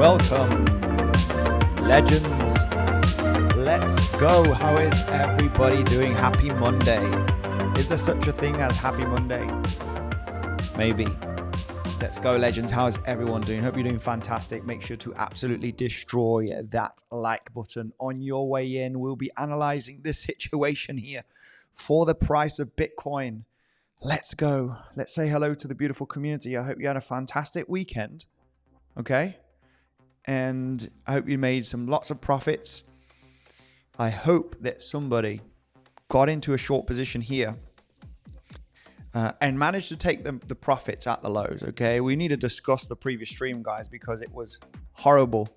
Welcome, legends. Let's go. How is everybody doing? Happy Monday. Is there such a thing as Happy Monday? Maybe. Let's go, legends. How is everyone doing? Hope you're doing fantastic. Make sure to absolutely destroy that like button on your way in. We'll be analyzing this situation here for the price of Bitcoin. Let's go. Let's say hello to the beautiful community. I hope you had a fantastic weekend. Okay. And I hope you made lots of profits. I hope that somebody got into a short position here and managed to take the profits at the lows. Okay. We need to discuss the previous stream, guys, because it was horrible,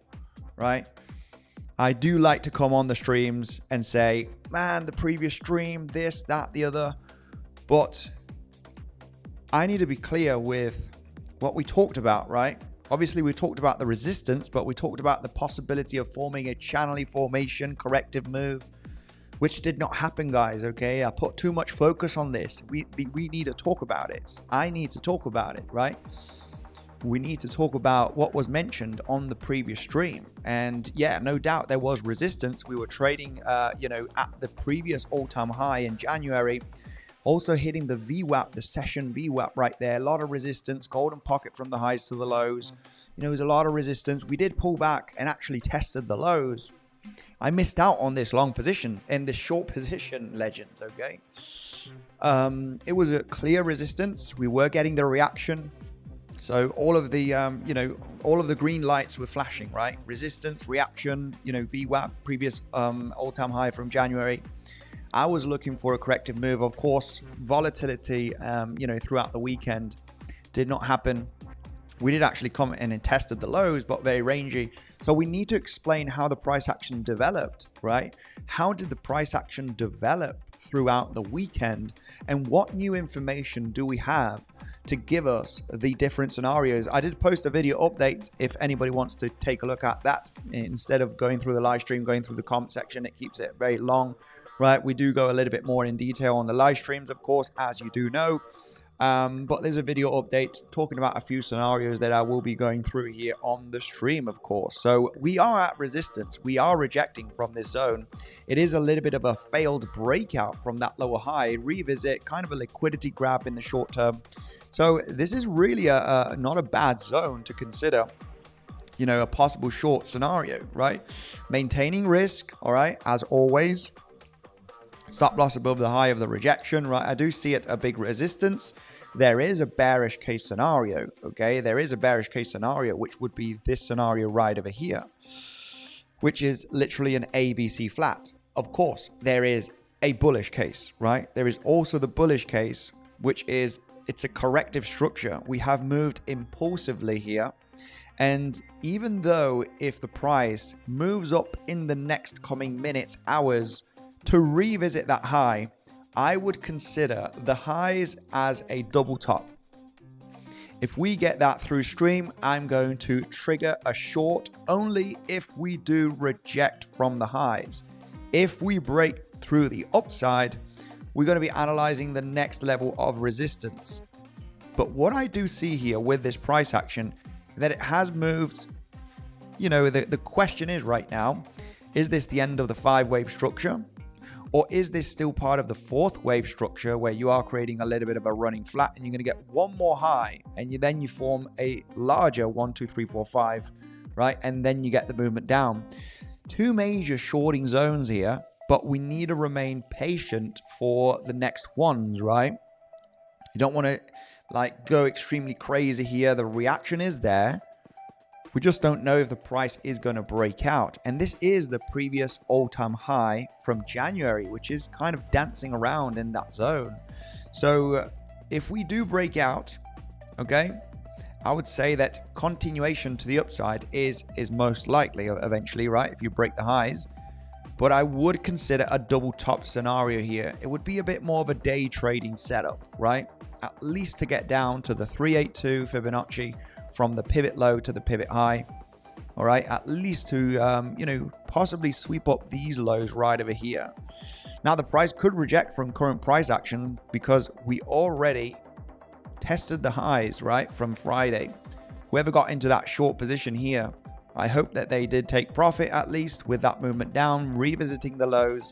right? I do like to come on the streams and say, man, the previous stream, this, that, the other. But I need to be clear with what we talked about, right? Obviously, we talked about the resistance, but we talked about the possibility of forming a channel formation corrective move, which did not happen, guys, okay? I put too much focus on this. We need to talk about it. I need to talk about it, right? We need to talk about what was mentioned on the previous stream. And yeah, no doubt there was resistance. We were trading, at the previous all-time high in January. Also hitting the VWAP, the session VWAP right there. A lot of resistance, golden pocket from the highs to the lows. There was a lot of resistance. We did pull back and actually tested the lows. I missed out on this long position in this short position, legends, okay? It was a clear resistance. We were getting the reaction. So all of the, all of the green lights were flashing, right? Resistance, reaction, VWAP, previous all-time high from January. I was looking for a corrective move. Of course, volatility, throughout the weekend did not happen. We did actually come in and tested the lows, but very rangy. So we need to explain how the price action developed, right? How did the price action develop throughout the weekend? And what new information do we have to give us the different scenarios? I did post a video update if anybody wants to take a look at that. Instead of going through the live stream, going through the comment section, it keeps it very long, right? We do go a little bit more in detail on the live streams, of course, as you do know. But there's a video update talking about a few scenarios that I will be going through here on the stream, of course. So we are at resistance. We are rejecting from this zone. It is a little bit of a failed breakout from that lower high. Revisit, kind of a liquidity grab in the short term. So this is really not a bad zone to consider, a possible short scenario, right? Maintaining risk, all right, as always. Stop loss above the high of the rejection, right? I do see it a big resistance. There is a bearish case scenario, okay? There is a bearish case scenario, which would be this scenario right over here, which is literally an ABC flat. Of course, there is a bullish case, right? There is also the bullish case, which is, it's a corrective structure. We have moved impulsively here. And even though if the price moves up in the next coming minutes, hours, to revisit that high, I would consider the highs as a double top. If we get that through stream, I'm going to trigger a short only if we do reject from the highs. If we break through the upside, we're going to be analyzing the next level of resistance. But what I do see here with this price action, that it has moved, the question is right now, is this the end of the 5-wave structure? Or is this still part of the 4th wave structure where you are creating a little bit of a running flat and you're going to get one more high and then you form a larger 1, 2, 3, 4, 5, right? And then you get the movement down. 2 major shorting zones here, but we need to remain patient for the next ones, right? You don't want to go extremely crazy here. The reaction is there. We just don't know if the price is going to break out. And this is the previous all-time high from January, which is kind of dancing around in that zone. So if we do break out, okay, I would say that continuation to the upside is most likely eventually, right? If you break the highs. But I would consider a double top scenario here. It would be a bit more of a day trading setup, right? At least to get down to the 382 Fibonacci from the pivot low to the pivot high, all right, at least to possibly sweep up these lows right over here. Now the price could reject from current price action because we already tested the highs, right, from Friday. Whoever got into that short position here, I hope that they did take profit at least with that movement down, revisiting the lows.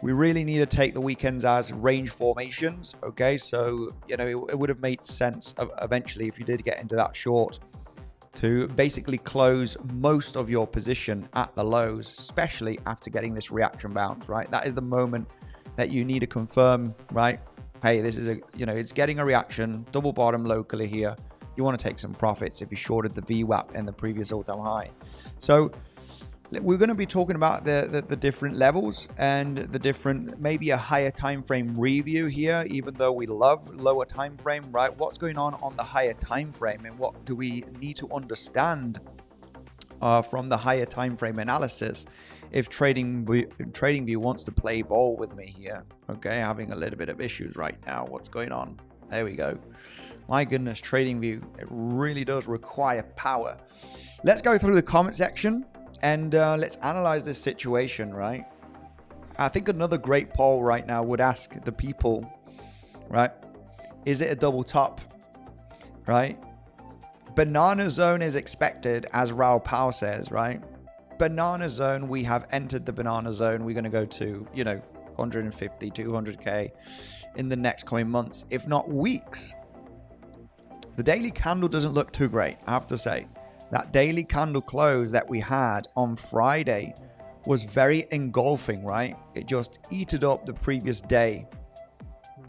We really need to take the weekends as range formations, okay? So, it would have made sense eventually if you did get into that short to basically close most of your position at the lows, especially after getting this reaction bounce, right? That is the moment that you need to confirm, right? Hey, this is it's getting a reaction, double bottom locally here. You want to take some profits if you shorted the VWAP and the previous all-time high. So, we're going to be talking about the different levels and the different, maybe a higher time frame review here, even though we love lower time frame, right? What's going on the higher time frame, and what do we need to understand from the higher time frame analysis if Tradingview wants to play ball with me here? Okay, having a little bit of issues right now. What's going on? There we go. My goodness, Tradingview, it really does require power. Let's go through the comment section. And let's analyze this situation, right? I think another great poll right now would ask the people, right? Is it a double top, right? Banana zone is expected, as 𝗖𝗆𝗽 says, right? Banana zone, we have entered the banana zone. We're going to go to, 150, 200K in the next coming months, if not weeks. The daily candle doesn't look too great, I have to say. That daily candle close that we had on Friday was very engulfing, right? It just eated up the previous day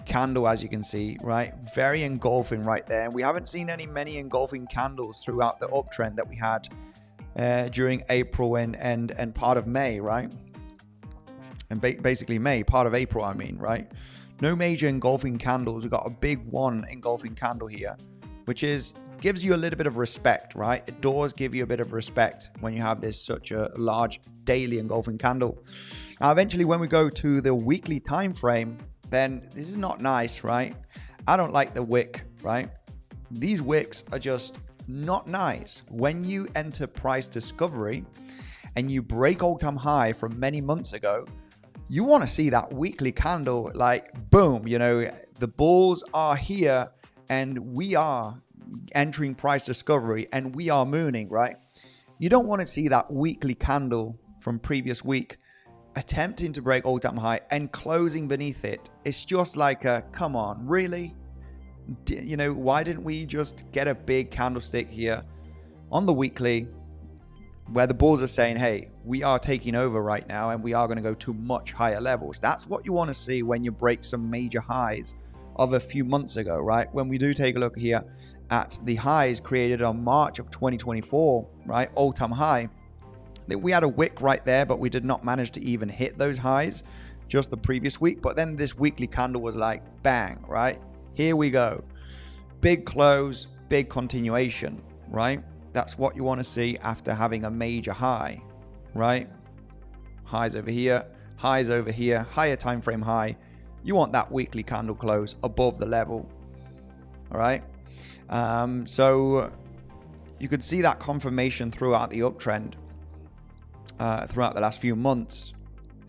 candle, as you can see, right? Very engulfing right there. And we haven't seen many engulfing candles throughout the uptrend that we had during April and part of May, right? And basically May, part of April, I mean, right? No major engulfing candles. We've got a big one engulfing candle here, which gives you a little bit of respect, right? It does give you a bit of respect when you have such a large daily engulfing candle. Now, eventually, when we go to the weekly time frame, then this is not nice, right? I don't like the wick, right? These wicks are just not nice. When you enter price discovery and you break all-time high from many months ago, you want to see that weekly candle like boom, the bulls are here and we are entering price discovery and we are mooning, right? You don't want to see that weekly candle from previous week attempting to break all-time high and closing beneath it. It's just like come on, really? Why didn't we just get a big candlestick here on the weekly where the bulls are saying, hey, we are taking over right now and we are going to go to much higher levels? That's what you want to see when you break some major highs of a few months ago, right? When we do take a look here at the highs created on March of 2024, right? All-time high. We had a wick right there, but we did not manage to even hit those highs just the previous week. But then this weekly candle was like, bang, right? Here we go. Big close, big continuation, right? That's what you want to see after having a major high, right? Highs over here, highs over here, higher time frame high. You want that weekly candle close above the level, all right? So you could see that confirmation throughout the uptrend, throughout the last few months.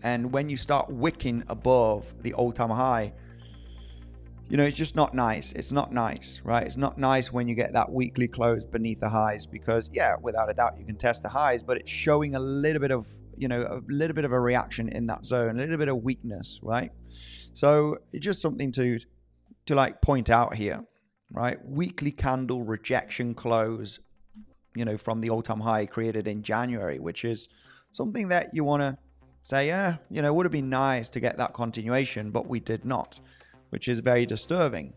And when you start wicking above the all-time high, it's just not nice. It's not nice, right? It's not nice when you get that weekly close beneath the highs because, yeah, without a doubt, you can test the highs, but it's showing a little bit of, a little bit of a reaction in that zone, a little bit of weakness, right? So it's just something to like point out here, right? Weekly candle rejection close, from the all-time high created in January, which is something that you want to say, it would have been nice to get that continuation, but we did not, which is very disturbing.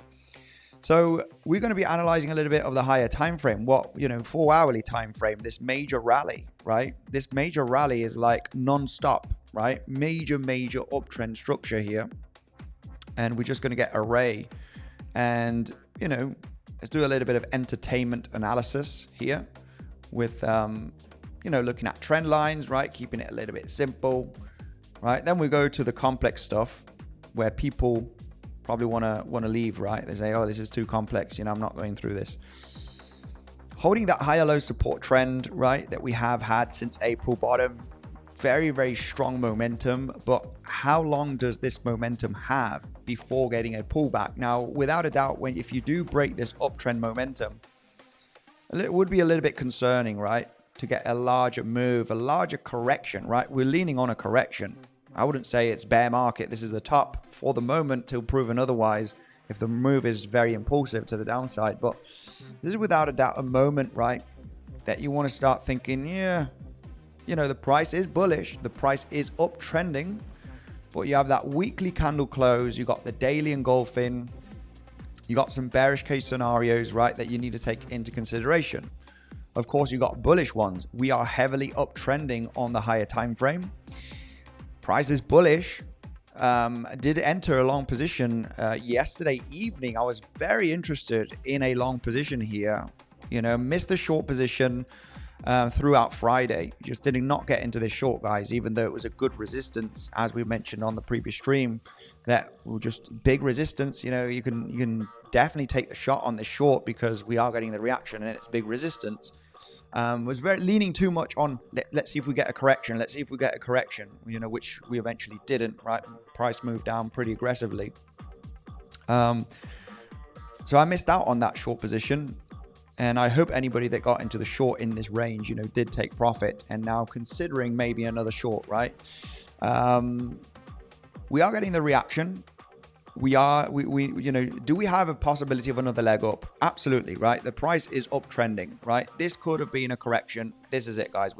So we're going to be analyzing a little bit of the higher time frame, 4-hourly time frame, this major rally, right? This major rally is like non-stop, right? Major uptrend structure here. And we're just going to get array and, let's do a little bit of entertainment analysis here with, looking at trend lines, right? Keeping it a little bit simple, right? Then we go to the complex stuff where people probably want to leave, right? They say, oh, this is too complex. I'm not going through this. Holding that higher low support trend, right? That we have had since April bottom. Very, very strong momentum. But how long does this momentum have before getting a pullback? Now, without a doubt, if you do break this uptrend momentum, it would be a little bit concerning, right? To get a larger move, a larger correction, right? We're leaning on a correction. I wouldn't say it's bear market. This is the top for the moment till proven otherwise if the move is very impulsive to the downside. But this is without a doubt a moment, right, that you want to start thinking, the price is bullish. The price is uptrending. But you have that weekly candle close. You got the daily engulfing. You got some bearish case scenarios, right, that you need to take into consideration. Of course, you got bullish ones. We are heavily uptrending on the higher time frame. Price is bullish. Did enter a long position yesterday evening. I was very interested in a long position here. Missed the short position throughout Friday. Just did not get into this short, guys, even though it was a good resistance, as we mentioned on the previous stream. That was just big resistance. You can definitely take the shot on this short because we are getting the reaction and it's big resistance. Was very leaning too much on let's see if we get a correction, which we eventually didn't, right? Price moved down pretty aggressively. So I missed out on that short position, and I hope anybody that got into the short in this range, did take profit and now considering maybe another short, right? We are getting the reaction. Do we have a possibility of another leg up? Absolutely, right? The price is uptrending, right? This could have been a correction. This is it, guys.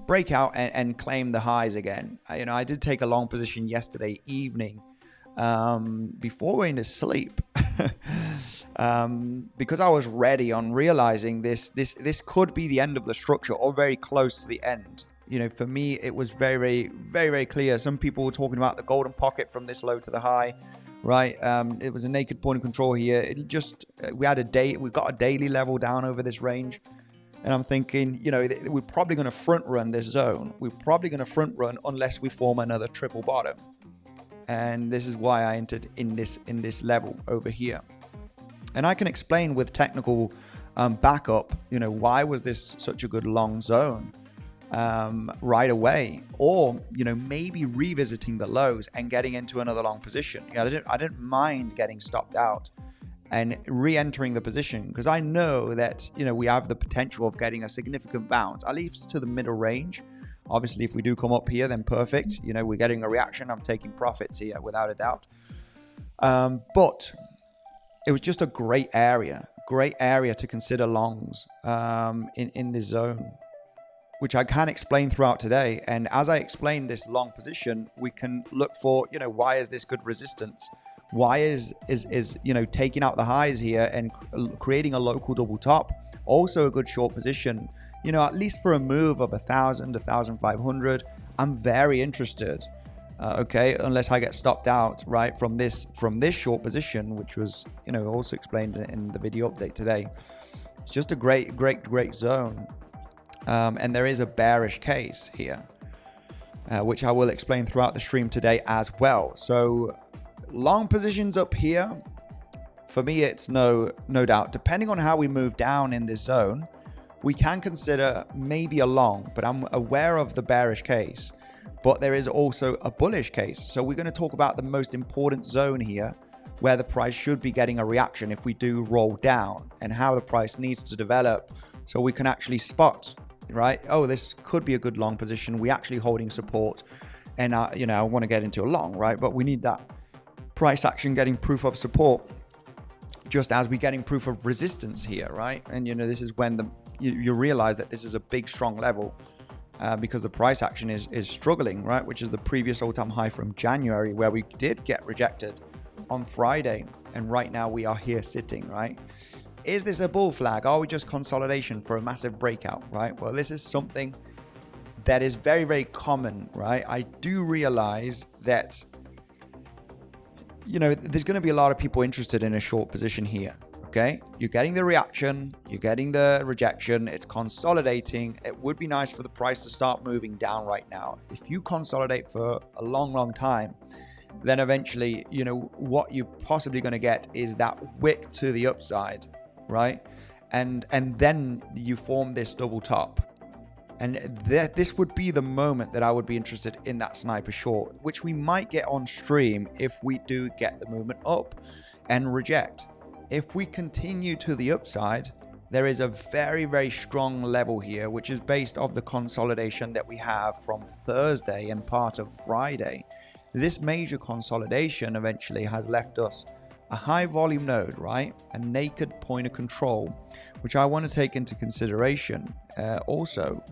break out and claim the highs again. I did take a long position yesterday evening before going to sleep because I was ready on realizing this could be the end of the structure or very close to the end. For me, it was very, very, very, very clear. Some people were talking about the golden pocket from this low to the high, right? It was a naked point of control here. We got a daily level down over this range. And I'm thinking, we're probably going to front run this zone. We're probably going to front run unless we form another triple bottom. And this is why I entered in this level over here. And I can explain with technical backup, why was this such a good long zone right away, or maybe revisiting the lows and getting into another long position. I didn't mind getting stopped out and re-entering the position because I know that we have the potential of getting a significant bounce, at least to the middle range. Obviously, if we do come up here, then perfect. We're getting a reaction. I'm taking profits here without a doubt. But it was just a great area to consider longs in this zone, which I can explain throughout today. And as I explain this long position, we can look for, why is this good resistance? Why is taking out the highs here and creating a local double top also a good short position? At least for a move of 1,000, 1,500, I'm very interested. Okay, unless I get stopped out right from this short position, which was also explained in the video update today. It's just a great zone, and there is a bearish case here, which I will explain throughout the stream today as well. So long positions up here, for me, it's no doubt. Depending on how we move down in this zone, we can consider maybe a long, but I'm aware of the bearish case. But there is also a bullish case. So we're going to talk about the most important zone here, where the price should be getting a reaction if we do roll down, and how the price needs to develop so we can actually spot, right? Oh, this could be a good long position. We're actually holding support, and I want to get into a long, right? But we need that price action getting proof of support, just as we're getting proof of resistance here, right? And this is when you realize that this is a big strong level. Because the price action is struggling, right? Which is the previous all-time high from January, where we did get rejected on Friday. And right now we are here sitting, right? Is this a bull flag? Are we just consolidation for a massive breakout, right? Well, this is something that is very, very common, right? I do realize that, there's going to be a lot of people interested in a short position here. Okay, you're getting the reaction, you're getting the rejection, it's consolidating. It would be nice for the price to start moving down right now. If you consolidate for a long time, then eventually, what you're possibly going to get is that wick to the upside, right? And then you form this double top. And this would be the moment that I would be interested in that sniper short, which we might get on stream if we do get the movement up and reject. If we continue to the upside, there is a very, very strong level here, which is based off the consolidation that we have from Thursday and part of Friday. This major consolidation eventually has left us a high volume node, right? A naked point of control, which I want to take into consideration. Also,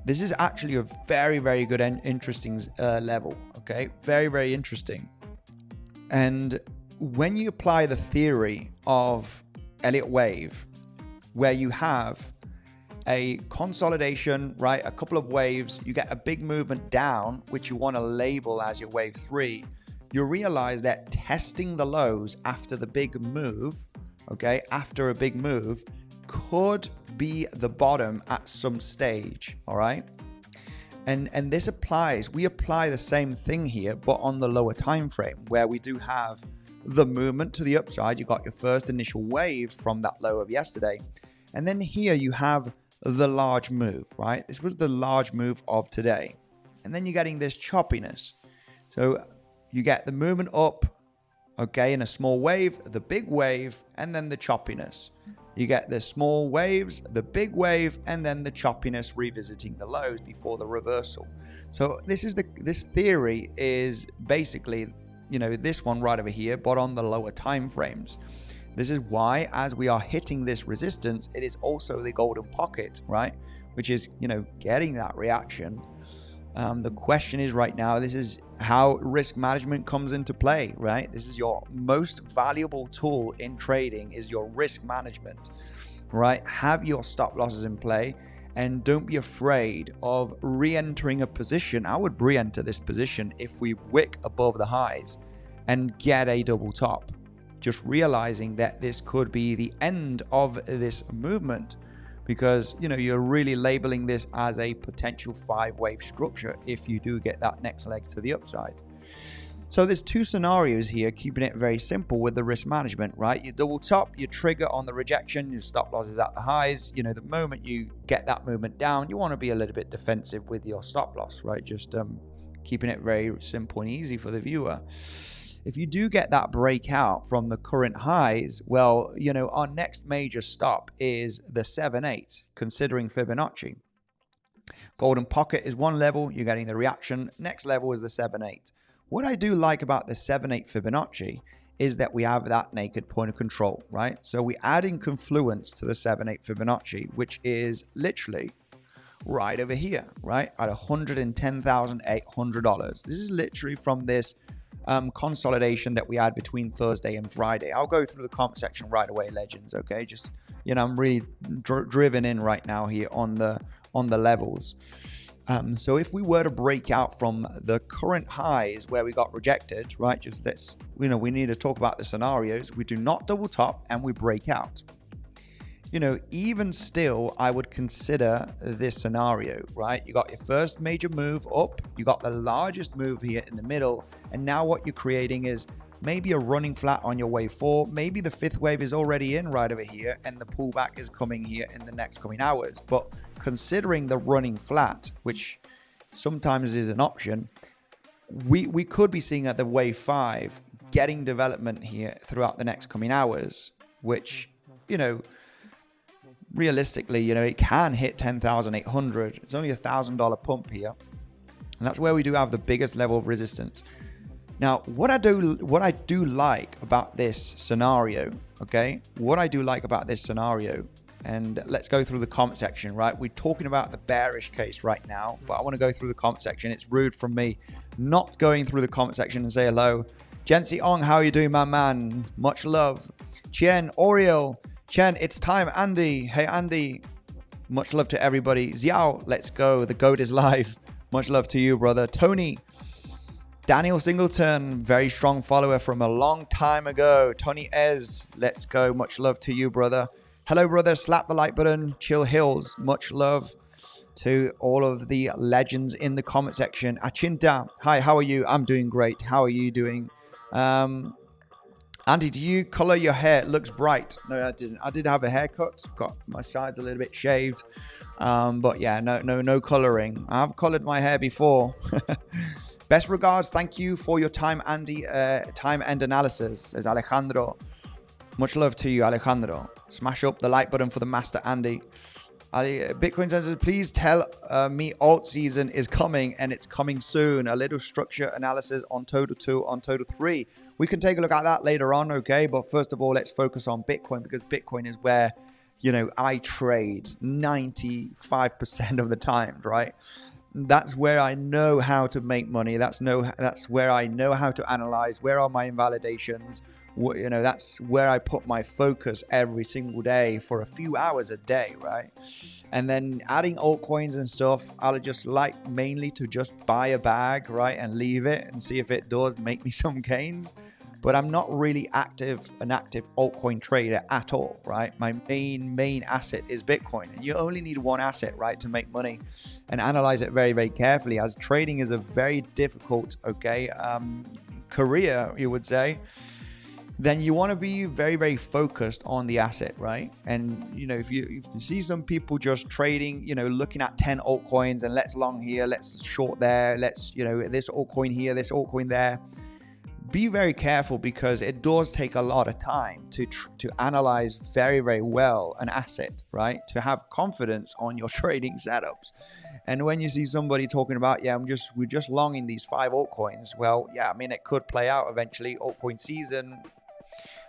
this is actually a very, very good and interesting level. Okay, very, very interesting. And when you apply the theory of Elliott wave, where you have a consolidation, right, a couple of waves, you get a big movement down, which you want to label as your wave 3, you realize that testing the lows after the big move, okay, after a big move, could be the bottom at some stage, all right? And this applies, we apply the same thing here, but on the lower time frame, where we do have the movement to the upside. You got your first initial wave from that low of yesterday, and then here you have the large move, right? This was the large move of today, and then you're getting this choppiness. So you get the movement up, okay, in a small wave, the big wave, and then the choppiness. You get the small waves, the big wave, and then the choppiness revisiting the lows before the reversal. So this theory is basically this one right over here, but on the lower time frames. This is why, as we are hitting this resistance, it is also the golden pocket, right? which is, you know, getting that reaction. The question is right now, this is how risk management comes into play, right? This is your most valuable tool in trading, is your risk management, right? Have your stop losses in play and don't be afraid of re-entering a position. I would re-enter this position if we wick above the highs and get a double top, just realizing that this could be the end of this movement, because, you know, you're really labeling this as a potential 5-wave structure if you do get that next leg to the upside. So there's two scenarios here, keeping it very simple with the risk management, right? You double top, you trigger on the rejection, your stop loss is at the highs. You know, the moment you get that movement down, you want to be a little bit defensive with your stop loss, right? Just keeping it very simple and easy for the viewer. If you do get that breakout from the current highs, well, you know, our next major stop is the 7/8, considering Fibonacci. Golden pocket is one level, you're getting the reaction. Next level is the 7/8. What I do like about the 7/8 Fibonacci is that we have that naked point of control, right? So we're adding confluence to the 7/8 Fibonacci, which is literally right over here, right? At $110,800. This is literally from this consolidation that we had between Thursday and Friday. I'll go through the comment section right away, legends. Okay, just, you know, I'm really driven in right now here on the levels. So if we were to break out from the current highs where we got rejected, right? Just let's, you know, we need to talk about the scenarios. We do not double top and we break out. You know, even still, I would consider this scenario, right? You got your first major move up, you got the largest move here in the middle, and now what you're creating is maybe a running flat on your wave 4. Maybe the 5th wave is already in right over here, and the pullback is coming here in the next coming hours. But considering the running flat, which sometimes is an option, we could be seeing at the wave 5 getting development here throughout the next coming hours, which, you know, realistically, you know, it can hit 10,800. It's only $1,000 pump here, and that's where we do have the biggest level of resistance. Now, what I do like about this scenario, okay, and let's go through the comment section, right? We're talking about the bearish case right now, but I want to go through the comment section. It's rude from me not going through the comment section and say hello. 𝗖𝗿𝗆𝗿, how are you doing, my man? Much love. Chien, Oriel, Chen, it's time. Andy, hey Andy, much love to everybody. Xiao, let's go. The GOAT is live. Much love to you, brother. Tony, Daniel Singleton, very strong follower from a long time ago. Tony Ez, let's go. Much love to you, brother. Hello, brother. Slap the like button. Chill Hills, much love to all of the legends in the comment section. Achinta, hi, how are you? I'm doing great. How are you doing? Andy, do you color your hair? It looks bright. No, I didn't. I did have a haircut. Got my sides a little bit shaved. But yeah, no coloring. I've colored my hair before. Best regards. Thank you for your time, Andy. Time and analysis, says Alejandro. Much love to you, Alejandro. Smash up the like button for the master, Andy. Bitcoinsensus, please tell me alt season is coming, and it's coming soon. A little structure analysis on Total 2, on Total 3. We can take a look at that later on, okay? But first of all, let's focus on Bitcoin, because Bitcoin is where, you know, I trade 95% of the time, right? That's where I know how to make money. That's where I know how to analyze. Where are my invalidations? You know, that's where I put my focus every single day for a few hours a day, right? And then adding altcoins and stuff, I just like mainly to just buy a bag, right, and leave it and see if it does make me some gains. But I'm not really an active altcoin trader at all, right? My main asset is Bitcoin, and you only need one asset, right, to make money, and analyze it very, very carefully, as trading is a very difficult, career, you would say. Then you want to be very, very focused on the asset, right? And, you know, if you see some people just trading, you know, looking at 10 altcoins and let's long here, let's short there, let's, you know, this altcoin here, this altcoin there. Be very careful, because it does take a lot of time to analyze very, very well an asset, right? To have confidence on your trading setups. And when you see somebody talking about, yeah, we're just longing these 5 altcoins. Well, yeah, I mean, it could play out eventually, altcoin season.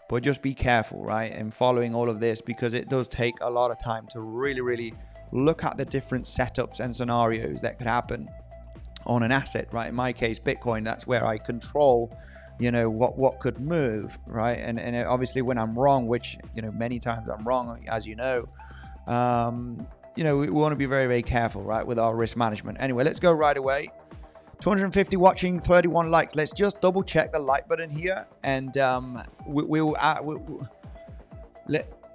But just be careful, right? And following all of this, because it does take a lot of time to really, really look at the different setups and scenarios that could happen on an asset, right? In my case, Bitcoin, that's where I control, you know, what could move, right? And obviously when I'm wrong, which, you know, many times I'm wrong, as you know, we want to be very, very careful, right, with our risk management. Anyway, let's go right away. 250 watching, 31 likes. Let's just double check the like button here, and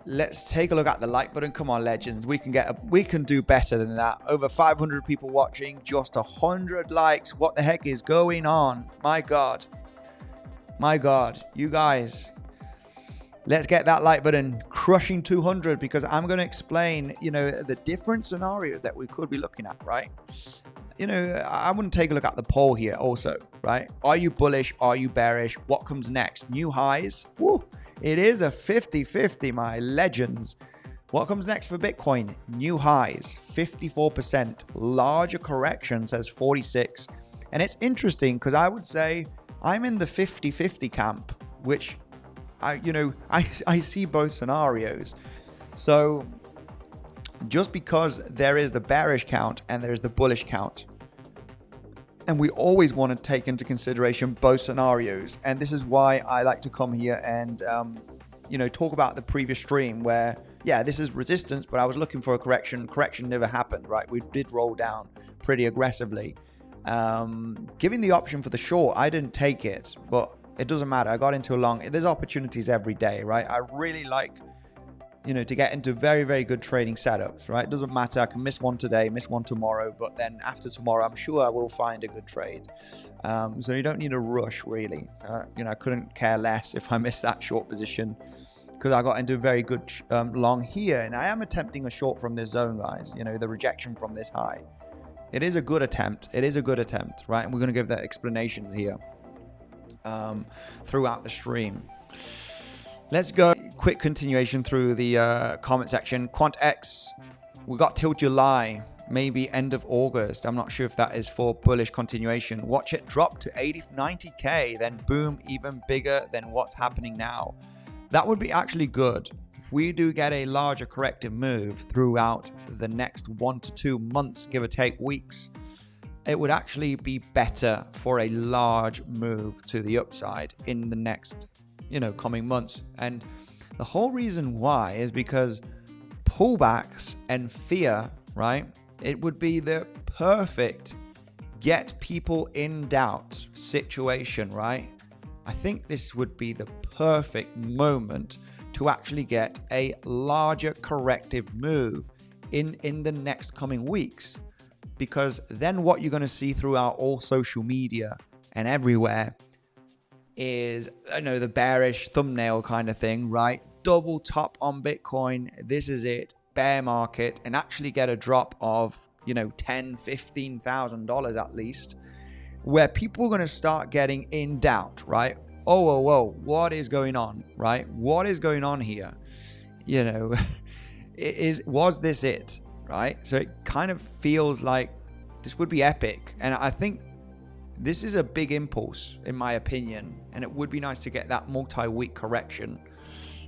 let's take a look at the like button. Come on, legends, we can do better than that. Over 500 people watching, just 100 likes. What the heck is going on? My God, you guys. Let's get that like button crushing 200, because I'm going to explain, you know, the different scenarios that we could be looking at, right? You know, I wouldn't take a look at the poll here also, right? Are you bullish? Are you bearish? What comes next? New highs? Woo! It is a 50-50, my legends. What comes next for Bitcoin? New highs, 54%. Larger correction, says 46. And it's interesting because I would say I'm in the 50-50 camp, which I see both scenarios. So just because there is the bearish count and there's the bullish count, and we always want to take into consideration both scenarios. And this is why I like to come here and, talk about the previous stream where, yeah, this is resistance, but I was looking for a correction. Correction never happened, right? We did roll down pretty aggressively. Giving the option for the short, I didn't take it, but it doesn't matter. I got into a long. There's opportunities every day, right? I really like, to get into very, very good trading setups, right? It doesn't matter. I can miss one today, miss one tomorrow, but then after tomorrow, I'm sure I will find a good trade. So you don't need to rush, really. I couldn't care less if I missed that short position, because I got into a very good long here, and I am attempting a short from this zone, guys. The rejection from this high. It is a good attempt. It is a good attempt, right? And we're going to give that explanations here throughout the stream. Let's go quick continuation through the comment section. QuantX, we got till July, maybe end of August. I'm not sure if that is for bullish continuation. Watch it drop to 90K, then boom, even bigger than what's happening now. That would be actually good. If we do get a larger corrective move throughout the next 1 to 2 months, give or take weeks, it would actually be better for a large move to the upside in the next, coming months. And the whole reason why is because pullbacks and fear, right? It would be the perfect get people in doubt situation, right? I think this would be the perfect moment to actually get a larger corrective move in the next coming weeks. Because then what you're going to see throughout all social media and everywhere is, the bearish thumbnail kind of thing, right? Double top on Bitcoin. This is it. Bear market, and actually get a drop of, $10,000, $15,000 at least, where people are going to start getting in doubt, right? Oh, what is going on, right? What is going on here? Was this it? Right? So it kind of feels like this would be epic. And I think this is a big impulse, in my opinion. And it would be nice to get that multi-week correction.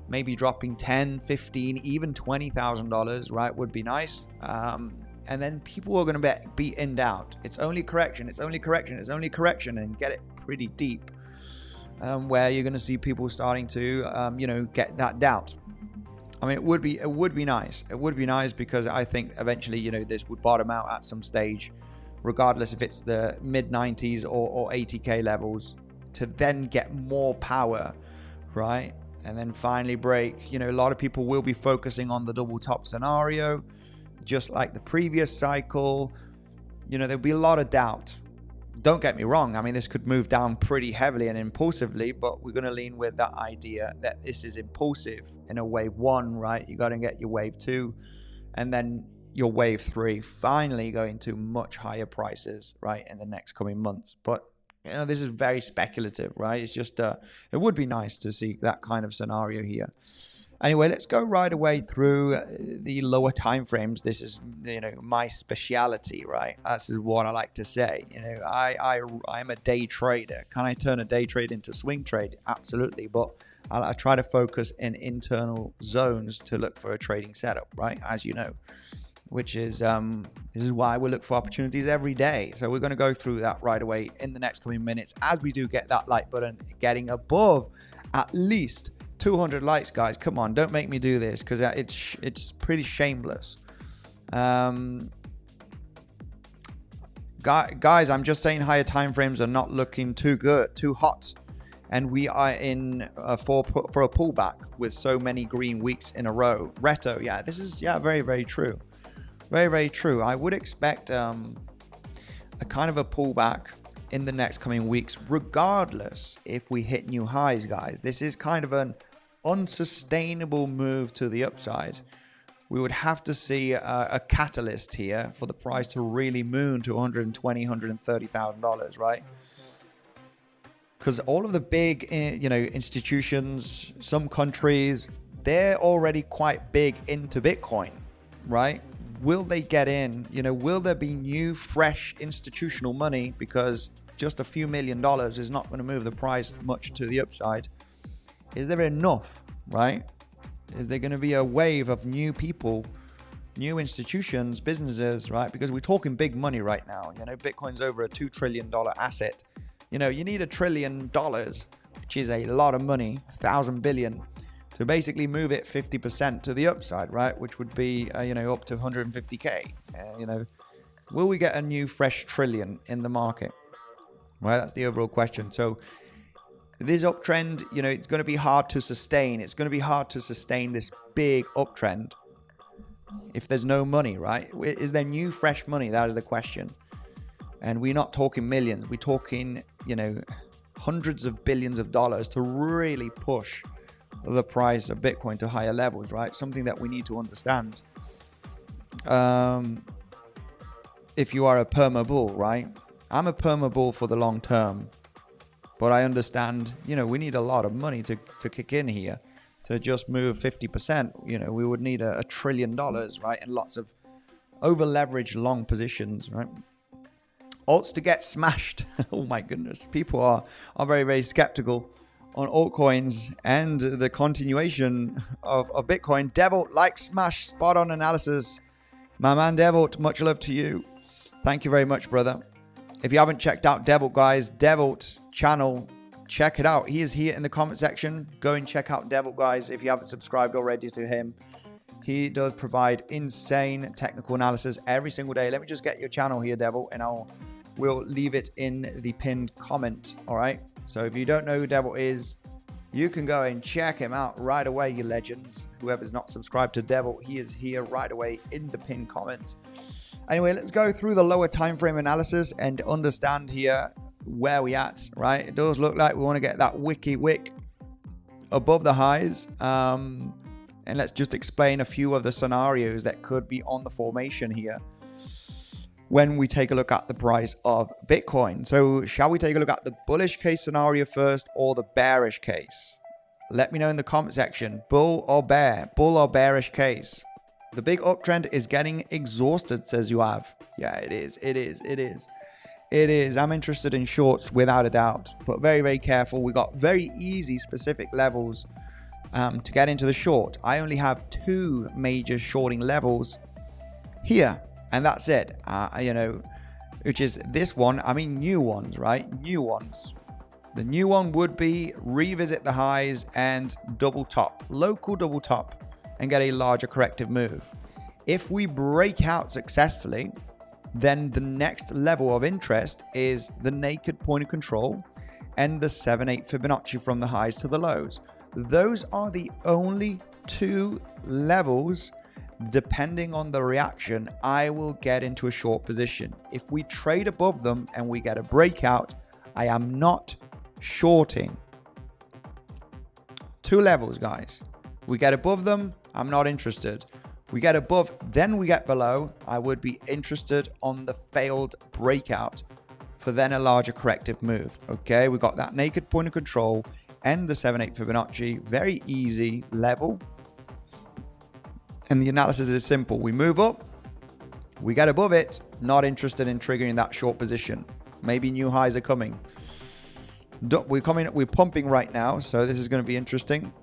Maybe dropping $10,000, $15,000, even $20,000, right? Would be nice. And then people are going to be in doubt. It's only correction. It's only correction. It's only correction. And get it pretty deep. Where you're going to see people starting to, get that doubt. I mean, it would be nice. It would be nice because I think eventually, this would bottom out at some stage, regardless if it's the mid 90s or 80K levels, to then get more power, right? And then finally break. A lot of people will be focusing on the double top scenario, just like the previous cycle. There'll be a lot of doubt. Don't get me wrong. I mean, this could move down pretty heavily and impulsively, but we're going to lean with that idea that this is impulsive in a wave 1, right? You got to get your wave 2, and then your wave 3 finally going to much higher prices, right, in the next coming months. But, this is very speculative, right? It's just, it would be nice to see that kind of scenario here. Anyway, let's go right away through the lower time frames. This is, my speciality, right? This is what I like to say. I'm a day trader. Can I turn a day trade into swing trade? Absolutely. But I try to focus in internal zones to look for a trading setup, right? As you know. which is this is why we look for opportunities every day. So we're going to go through that right away in the next coming minutes as we do get that like button getting above at least 200 likes, guys. Come on, don't make me do this, because it's pretty shameless. Guys, I'm just saying higher time frames are not looking too good, too hot, and we are in for a pullback with so many green weeks in a row. Reto, yeah, this is very, very true. Very, very true. I would expect a kind of a pullback in the next coming weeks, regardless if we hit new highs, guys. This is kind of an unsustainable move to the upside. We would have to see a catalyst here for the price to really moon to $120,000, $130,000, right? Because all of the big, institutions, some countries, they're already quite big into Bitcoin, right? Will they get in? Will there be new, fresh institutional money? Because just a few $1 million is not going to move the price much to the upside. Is there enough, right? Is there going to be a wave of new people, new institutions, businesses, right? Because we're talking big money right now. Bitcoin's over a $2 trillion asset. You need $1 trillion, which is a lot of money, 1,000 billion, to basically move it 50% to the upside, right? Which would be, up to 150K. Will we get a new fresh trillion in the market? Right, that's the overall question. So this uptrend, it's going to be hard to sustain. It's going to be hard to sustain this big uptrend if there's no money, right? Is there new fresh money? That is the question. And we're not talking millions. We're talking, hundreds of billions of dollars to really push the price of Bitcoin to higher levels, right? Something that we need to understand. If you are a perma bull, right? I'm a perma bull for the long term, but I understand, we need a lot of money to kick in here to just move 50%. We would need $1 trillion, right? And lots of over leveraged long positions, right? Alts to get smashed. Oh my goodness. People are very, very skeptical on altcoins and the continuation of Bitcoin. 𝗬cie, like, smash, spot on analysis. My man 𝗬cie, much love to you. Thank you very much, brother. If you haven't checked out 𝗬cie, guys, 𝗬cie channel, check it out. He is here in the comment section. Go and check out 𝗬cie, guys, if you haven't subscribed already to him. He does provide insane technical analysis every single day. Let me just get your channel here, 𝗬cie, and we'll leave it in the pinned comment. All right. So if you don't know who 𝗬cie is, you can go and check him out right away, you legends. Whoever's not subscribed to 𝗬cie, he is here right away in the pinned comment. Anyway, let's go through the lower time frame analysis and understand here where we at, right? It does look like we want to get that wicky wick above the highs. And let's just explain a few of the scenarios that could be on the formation here when we take a look at the price of Bitcoin. So shall we take a look at the bullish case scenario first or the bearish case? Let me know in the comment section, bull or bear, bull or bearish case. The big uptrend is getting exhausted, says you have. Yeah, it is. It is. It is. It is. I'm interested in shorts without a doubt, but very, very careful. We got very easy specific levels to get into the short. I only have 2 major shorting levels here, and that's it. Which is this one. I mean, new ones, right? New ones. The new one would be revisit the highs and double top, local double top, and get a larger corrective move. If we break out successfully, then the next level of interest is the naked point of control and the 7/8 Fibonacci from the highs to the lows. Those are the only 2 levels, depending on the reaction, I will get into a short position. If we trade above them and we get a breakout, I am not shorting. 2 levels, guys. We get above them, I'm not interested. We get above, then we get below, I would be interested on the failed breakout for then a larger corrective move. Okay, we got that naked point of control and the 7/8 Fibonacci, very easy level. And the analysis is simple. We move up, we get above it, not interested in triggering that short position. Maybe new highs are coming. We're pumping right now, so this is going to be interesting.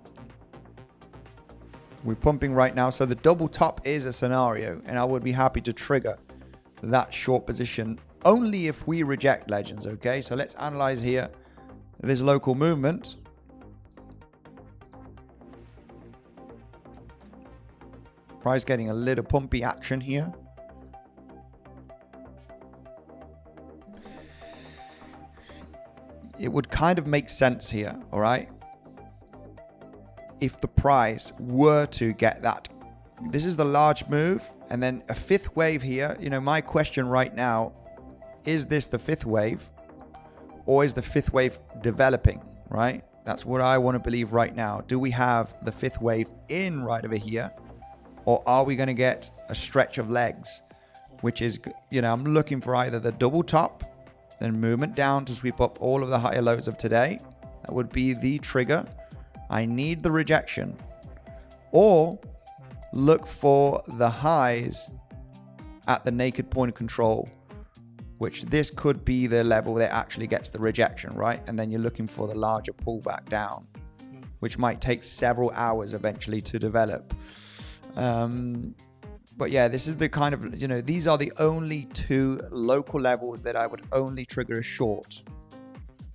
We're pumping right now. So the double top is a scenario, and I would be happy to trigger that short position only if we reject legends. Okay, so let's analyze here this local movement. Price getting a little pumpy action here. It would kind of make sense here, all right? If the price were to get that. This is the large move, and then a fifth wave here. You know, my question right now, is this the fifth wave, or is the fifth wave developing, right? That's what I want to believe right now. Do we have the fifth wave in right over here, or are we going to get a stretch of legs, which is, you know, I'm looking for either the double top, then movement down to sweep up all of the higher lows of today. That would be the trigger. I need the rejection, or look for the highs at the naked point of control, which this could be the level that actually gets the rejection, right? And then you're looking for the larger pullback down, which might take several hours eventually to develop. But yeah, this is the kind of, you know, these are the only two local levels that I would only trigger a short.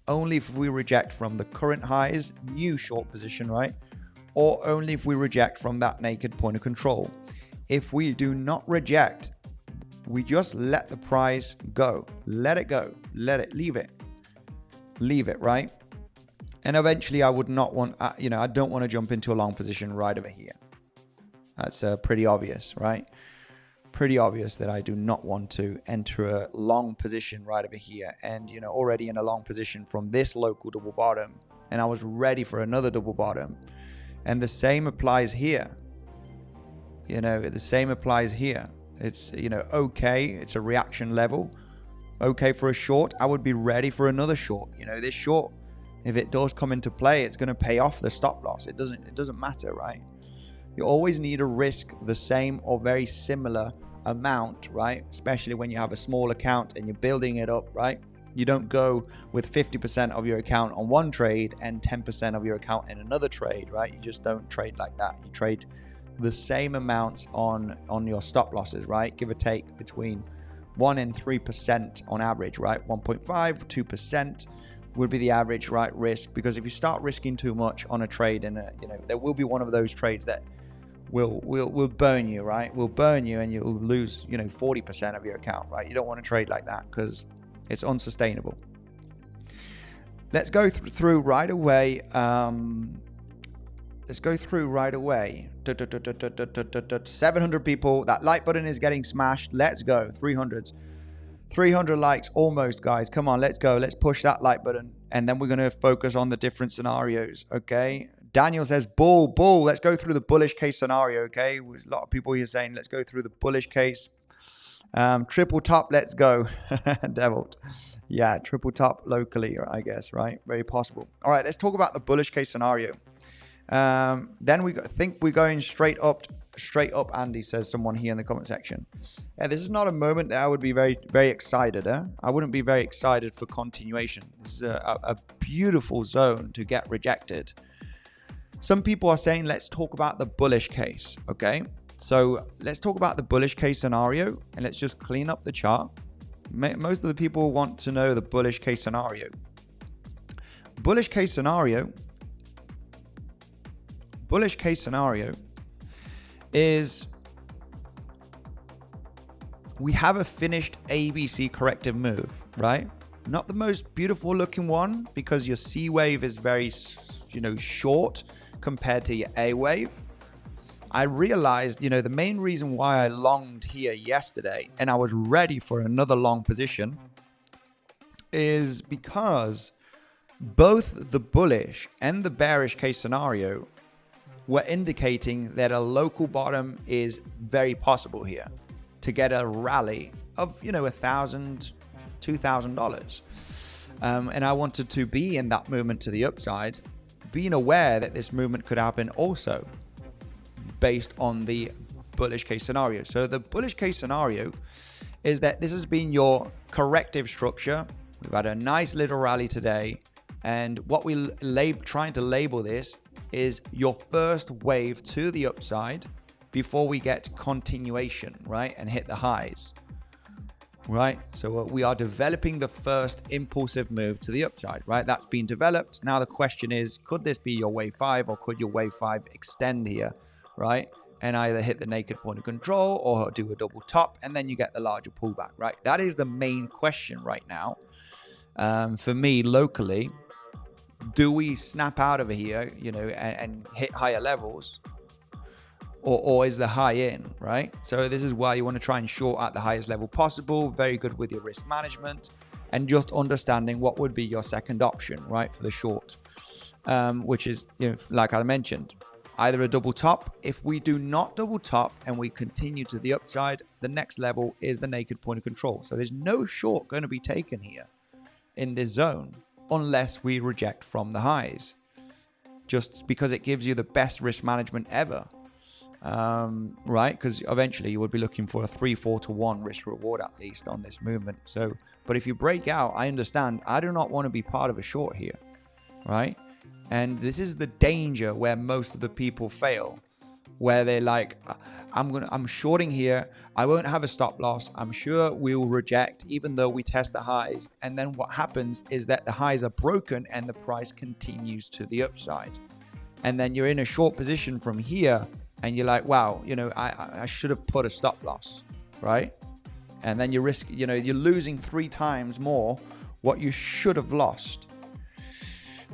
Only if we reject from the current highs, new short position, right? Or only if we reject from that naked point of control. If we do not reject, we just let the price go. Let it go. Let it, leave it. Leave it, right? And eventually I would not want, you know, I don't want to jump into a long position right over here. That's pretty obvious, right? Pretty obvious that I do not want to enter a long position right over here. And, you know, already in a long position from this local double bottom, and I was ready for another double bottom. And the same applies here. You know, the same applies here. It's, you know, okay, it's a reaction level. Okay for a short. I would be ready for another short. You know, this short, if it does come into play, it's going to pay off the stop loss. It doesn't matter, right? You always need to risk the same or very similar amount, right? Especially when you have a small account and you're building it up, right? You don't go with 50% of your account on one trade and 10% of your account in another trade, right? You just don't trade like that. You trade the same amounts on your stop losses, right? Give or take between 1 and 3% on average, right? 1.5, 2% would be the average, right, risk. Because if you start risking too much on a trade, and you know, there will be one of those trades that will burn you, right? Will burn you, and you'll lose, you know, 40% of your account, right? You don't want to trade like that because it's unsustainable. Let's go through right away. Let's go through right away. 700 people. That like button is getting smashed. Let's go. 300 likes almost, guys. Come on, let's go. Let's push that like button, and then we're going to focus on the different scenarios. Okay. Daniel says bull. Let's go through the bullish case scenario. Okay. There's a lot of people here saying let's go through the bullish case. Triple top. Let's go. Deviled. Yeah, triple top locally, I guess, right? Very possible. All right, let's talk about the bullish case scenario. Then we think we're going straight up. Andy says, someone here in the comment section. Yeah, this is not a moment that I would be very, very excited. I wouldn't be very excited for continuation. This is a beautiful zone to get rejected. Some people are saying, let's talk about the bullish case. Okay, so let's talk about the bullish case scenario, and let's just clean up the chart. Most of the people want to know the bullish case scenario. Bullish case scenario is we have a finished ABC corrective move, right? Not the most beautiful looking one, because your C wave is very, you know, short compared to your A wave. I realized, you know, the main reason why I longed here yesterday and I was ready for another long position is because both the bullish and the bearish case scenario were indicating that a local bottom is very possible here to get a rally of, you know, $1,000, $2,000. And I wanted to be in that movement to the upside, being aware that this movement could happen also based on the bullish case scenario. So the bullish case scenario is that this has been your corrective structure. We've had a nice little rally today. And what we're trying to label this is your first wave to the upside before we get continuation, right? And hit the highs, right? So we are developing the first impulsive move to the upside, right? That's been developed. Now the question is, could this be your wave 5, or could your wave 5 extend here, right? And either hit the naked point of control or do a double top, and then you get the larger pullback, right? That is the main question right now. For me, locally, do we snap out of here, you know, and hit higher levels? Or is the high in, right? So this is why you want to try and short at the highest level possible. Very good with your risk management and just understanding what would be your second option, right, for the short, which is, you know, like I mentioned, either a double top. If we do not double top and we continue to the upside, the next level is the naked point of control. So there's no short going to be taken here in this zone unless we reject from the highs, just because it gives you the best risk management ever. Right, because eventually you would be looking for a 3-4 to 1 risk reward at least on this movement. So, but if you break out, I understand, I do not want to be part of a short here, right? And this is the danger where most of the people fail, where they're like, I'm shorting here, I won't have a stop loss, I'm sure we'll reject even though we test the highs. And then what happens is that the highs are broken and the price continues to the upside, and then you're in a short position from here. And you're like, wow, you know, I should have put a stop loss, right? And then you risk, you know, you're losing 3 times more what you should have lost,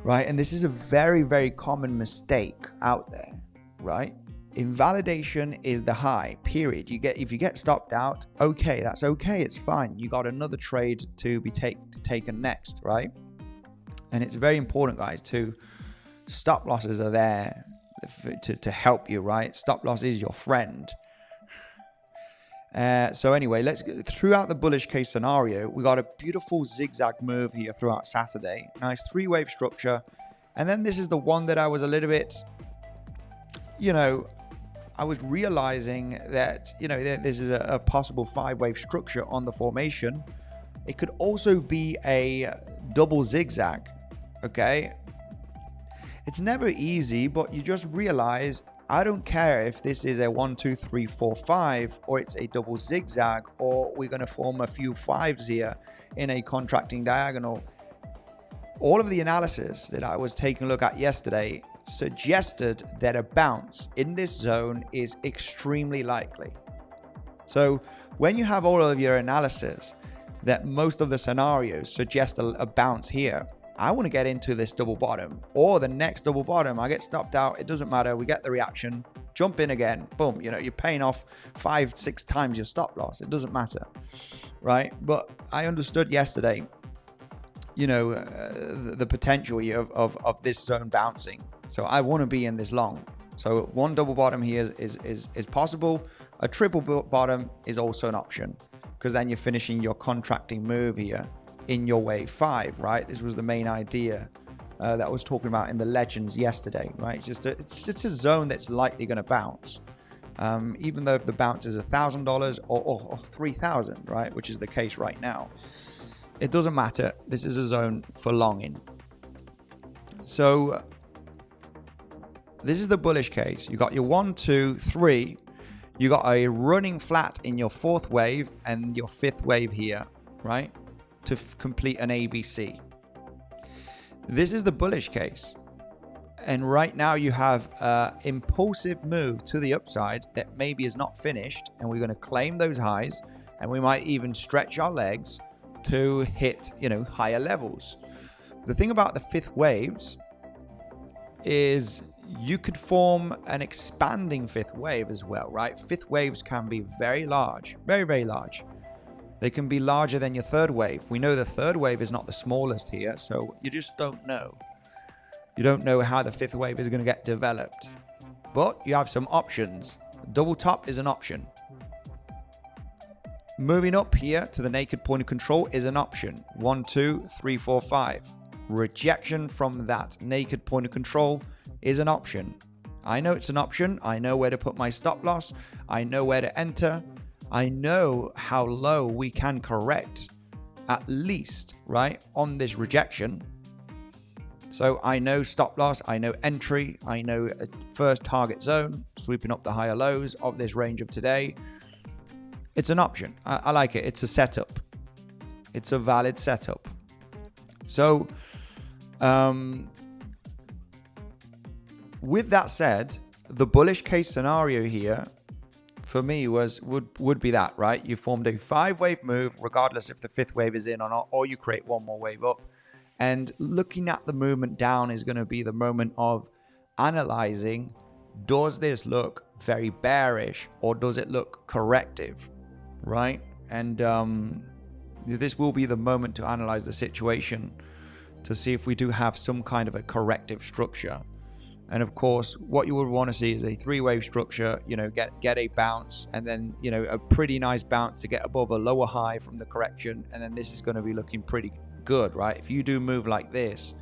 right? And this is a very, very common mistake out there, right? Invalidation is the high, period. If you get stopped out, okay, that's okay, it's fine. You got another trade to be taken next, right? And it's very important, guys, to stop losses are there to help you, right? Stop loss is your friend. So anyway, let's go throughout the bullish case scenario. We got a beautiful zigzag move here throughout Saturday. Nice 3-wave structure. And then this is the one that I was a little bit, you know, I was realizing that, you know, this is a possible 5-wave structure on the formation. It could also be a double zigzag, okay? It's never easy, but you just realize, I don't care if this is a 1, 2, 3, 4, 5, or it's a double zigzag, or we're going to form a few 5s here in a contracting diagonal. All of the analysis that I was taking a look at yesterday suggested that a bounce in this zone is extremely likely. So when you have all of your analysis that most of the scenarios suggest a bounce here, I want to get into this double bottom or the next double bottom. I get stopped out. It doesn't matter. We get the reaction, jump in again. Boom. You know, you're paying off 5-6 times your stop loss. It doesn't matter. Right. But I understood yesterday, you know, the potential here of this zone bouncing. So I want to be in this long. So one double bottom here is possible. A triple bottom is also an option, because then you're finishing your contracting move here in your wave 5, right? This was the main idea that I was talking about in the legends yesterday, right? It's just a zone that's likely going to bounce, even though if the bounce is $1,000 or 3,000, right, which is the case right now, it doesn't matter. This is a zone for longing. So this is the bullish case. You got your 1, 2, 3. You got a running flat in your 4th wave and your 5th wave here, right, to complete an ABC. This is the bullish case. And right now you have an impulsive move to the upside that maybe is not finished. And we're going to claim those highs. And we might even stretch our legs to hit, you know, higher levels. The thing about the 5th waves is you could form an expanding 5th wave as well, right? 5th waves can be very large, very, very large. They can be larger than your 3rd wave. We know the 3rd wave is not the smallest here, so you just don't know. You don't know how the 5th wave is going to get developed. But you have some options. Double top is an option. Moving up here to the naked point of control is an option. 1, 2, 3, 4, 5. Rejection from that naked point of control is an option. I know it's an option. I know where to put my stop loss. I know where to enter. I know how low we can correct, at least, right, on this rejection. So I know stop loss, I know entry, I know a first target zone, sweeping up the higher lows of this range of today. It's an option. I like it. It's a setup. It's a valid setup. So with that said, the bullish case scenario here for me would be that, right? You formed a 5-wave move, regardless if the 5th wave is in or not, or you create one more wave up. And looking at the movement down is going to be the moment of analyzing, does this look very bearish or does it look corrective, right? And this will be the moment to analyze the situation to see if we do have some kind of a corrective structure. And of course, what you would want to see is a 3-wave structure, you know, get a bounce and then, you know, a pretty nice bounce to get above a lower high from the correction. And then this is going to be looking pretty good, right? If you do move like this,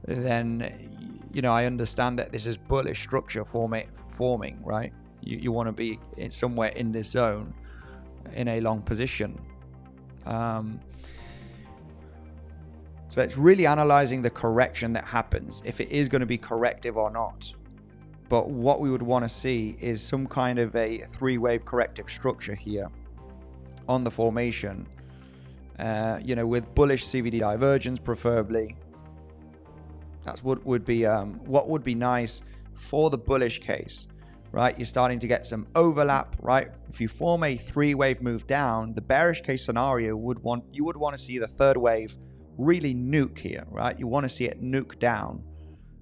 then, you know, I understand that this is bullish structure forming, right? You want to be somewhere in this zone in a long position. So it's really analyzing the correction that happens, if it is going to be corrective or not. But what we would want to see is some kind of a 3-wave corrective structure here on the formation. You know, with bullish CVD divergence preferably. That's what would be nice for the bullish case, right? You're starting to get some overlap, right? If you form a 3-wave move down, the bearish case scenario you would want to see the 3rd wave really nuke here, right? You want to see it nuke down.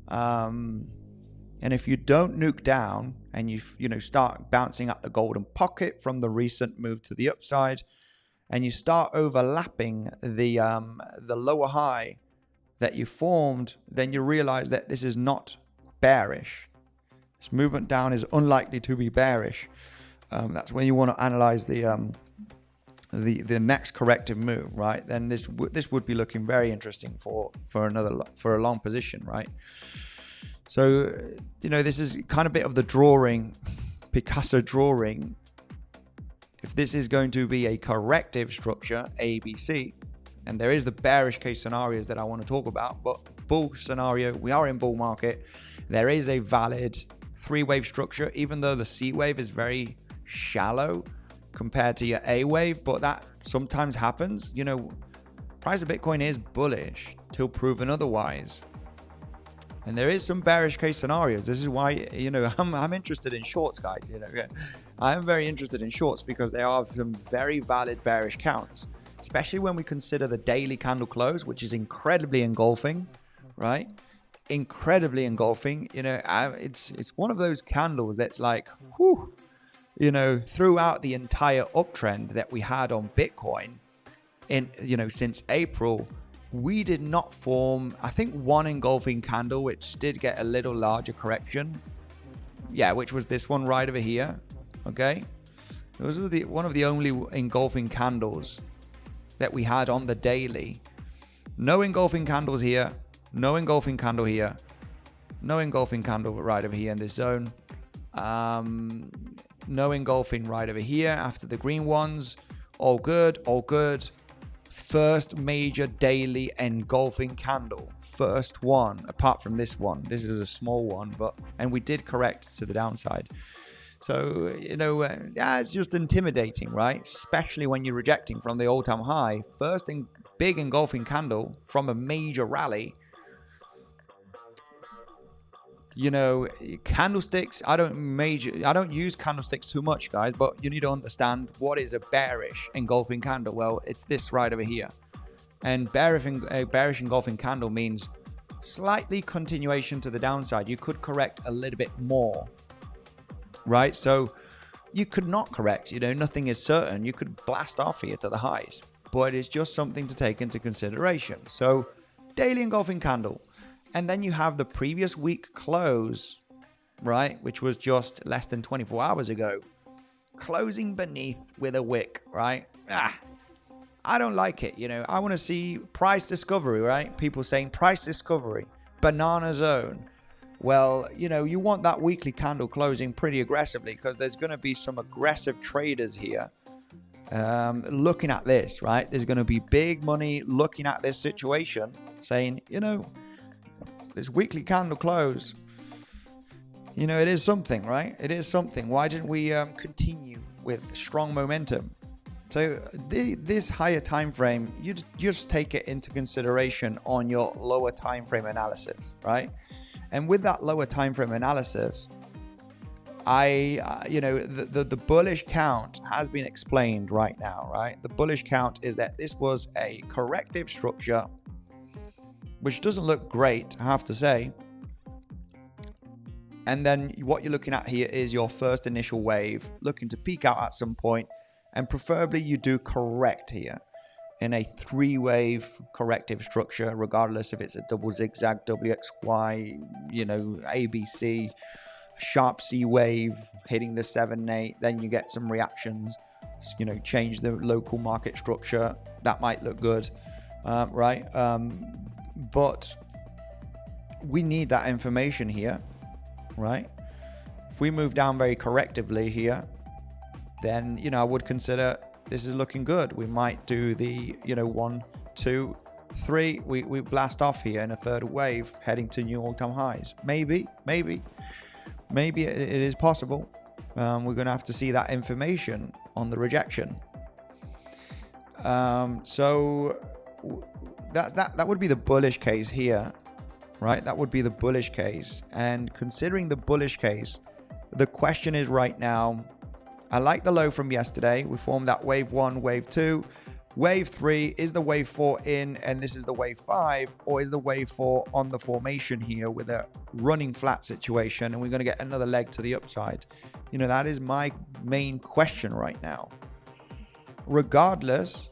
And if you don't nuke down and you start bouncing at the golden pocket from the recent move to the upside, and you start overlapping the lower high that you formed, then you realize that this is not bearish. This movement down is unlikely to be bearish. That's when you want to analyze the next corrective move, right? Then this would be looking very interesting for a long position, right? So, you know, this is kind of a bit of the drawing, Picasso drawing. If this is going to be a corrective structure, ABC, and there is the bearish case scenarios that I want to talk about, but bull scenario, we are in bull market. There is a valid 3-wave structure, even though the C wave is very shallow compared to your A wave, but that sometimes happens. You know, price of Bitcoin is bullish till proven otherwise. And there is some bearish case scenarios. This is why, you know, I'm interested in shorts, guys. You know, I am very interested in shorts because there are some very valid bearish counts, especially when we consider the daily candle close, which is incredibly engulfing, right? Incredibly engulfing. You know, it's one of those candles that's like, whew, you know, throughout the entire uptrend that we had on Bitcoin in, you know, since April, we did not form, I think, one engulfing candle, which did get a little larger correction. Yeah, which was this one right over here. Okay. Those were one of the only engulfing candles that we had on the daily. No engulfing candles here. No engulfing candle here. No engulfing candle right over here in this zone. No engulfing right over here after the green ones. All good. All good. First major daily engulfing candle. First one, apart from this one. This is a small one, and we did correct to the downside. So, you know, yeah, it's just intimidating, right? Especially when you're rejecting from the all-time high. First big engulfing candle from a major rally. You know, candlesticks, I don't use candlesticks too much, guys, but you need to understand what is a bearish engulfing candle. Well, it's this right over here. And a bearish engulfing candle means slightly continuation to the downside. You could correct a little bit more, right? So you could not correct, you know, nothing is certain. You could blast off here to the highs, but it's just something to take into consideration. So daily engulfing candle. And then you have the previous week close, right? Which was just less than 24 hours ago. Closing beneath with a wick, right? I don't like it, you know. I want to see price discovery, right? People saying price discovery, banana zone. Well, you know, you want that weekly candle closing pretty aggressively because there's going to be some aggressive traders here looking at this, right? There's going to be big money looking at this situation saying, you know, This weekly candle close, you know, it is something, right? It is something. Why didn't we continue with strong momentum? So this higher time frame, you just take it into consideration on your lower time frame analysis, right? And with that lower time frame analysis, you know, the bullish count has been explained right now, right? The bullish count is that this was a corrective structure, which doesn't look great, I have to say. And then what you're looking at here is your first initial wave, looking to peak out at some point, and preferably you do correct here in a 3-wave corrective structure, regardless if it's a double zigzag, WXY, you know, ABC, sharp C wave hitting the 7-8, then you get some reactions, you know, change the local market structure. That might look good, right? But we need that information here, right? If we move down very correctively here, then, you know, I would consider this is looking good. We might do the, you know, 1, 2, 3. We blast off here in a third wave, heading to new all-time highs. Maybe it is possible. We're going to have to see that information on the rejection. So that would be the bullish case here, right? That would be the bullish case. And considering the bullish case, the question is right now, I like the low from yesterday. We formed that wave 1, wave 2. Wave 3 is the wave 4 in, and this is the wave 5, or is the wave 4 on the formation here with a running flat situation, and we're going to get another leg to the upside? You know, that is my main question right now. Regardless,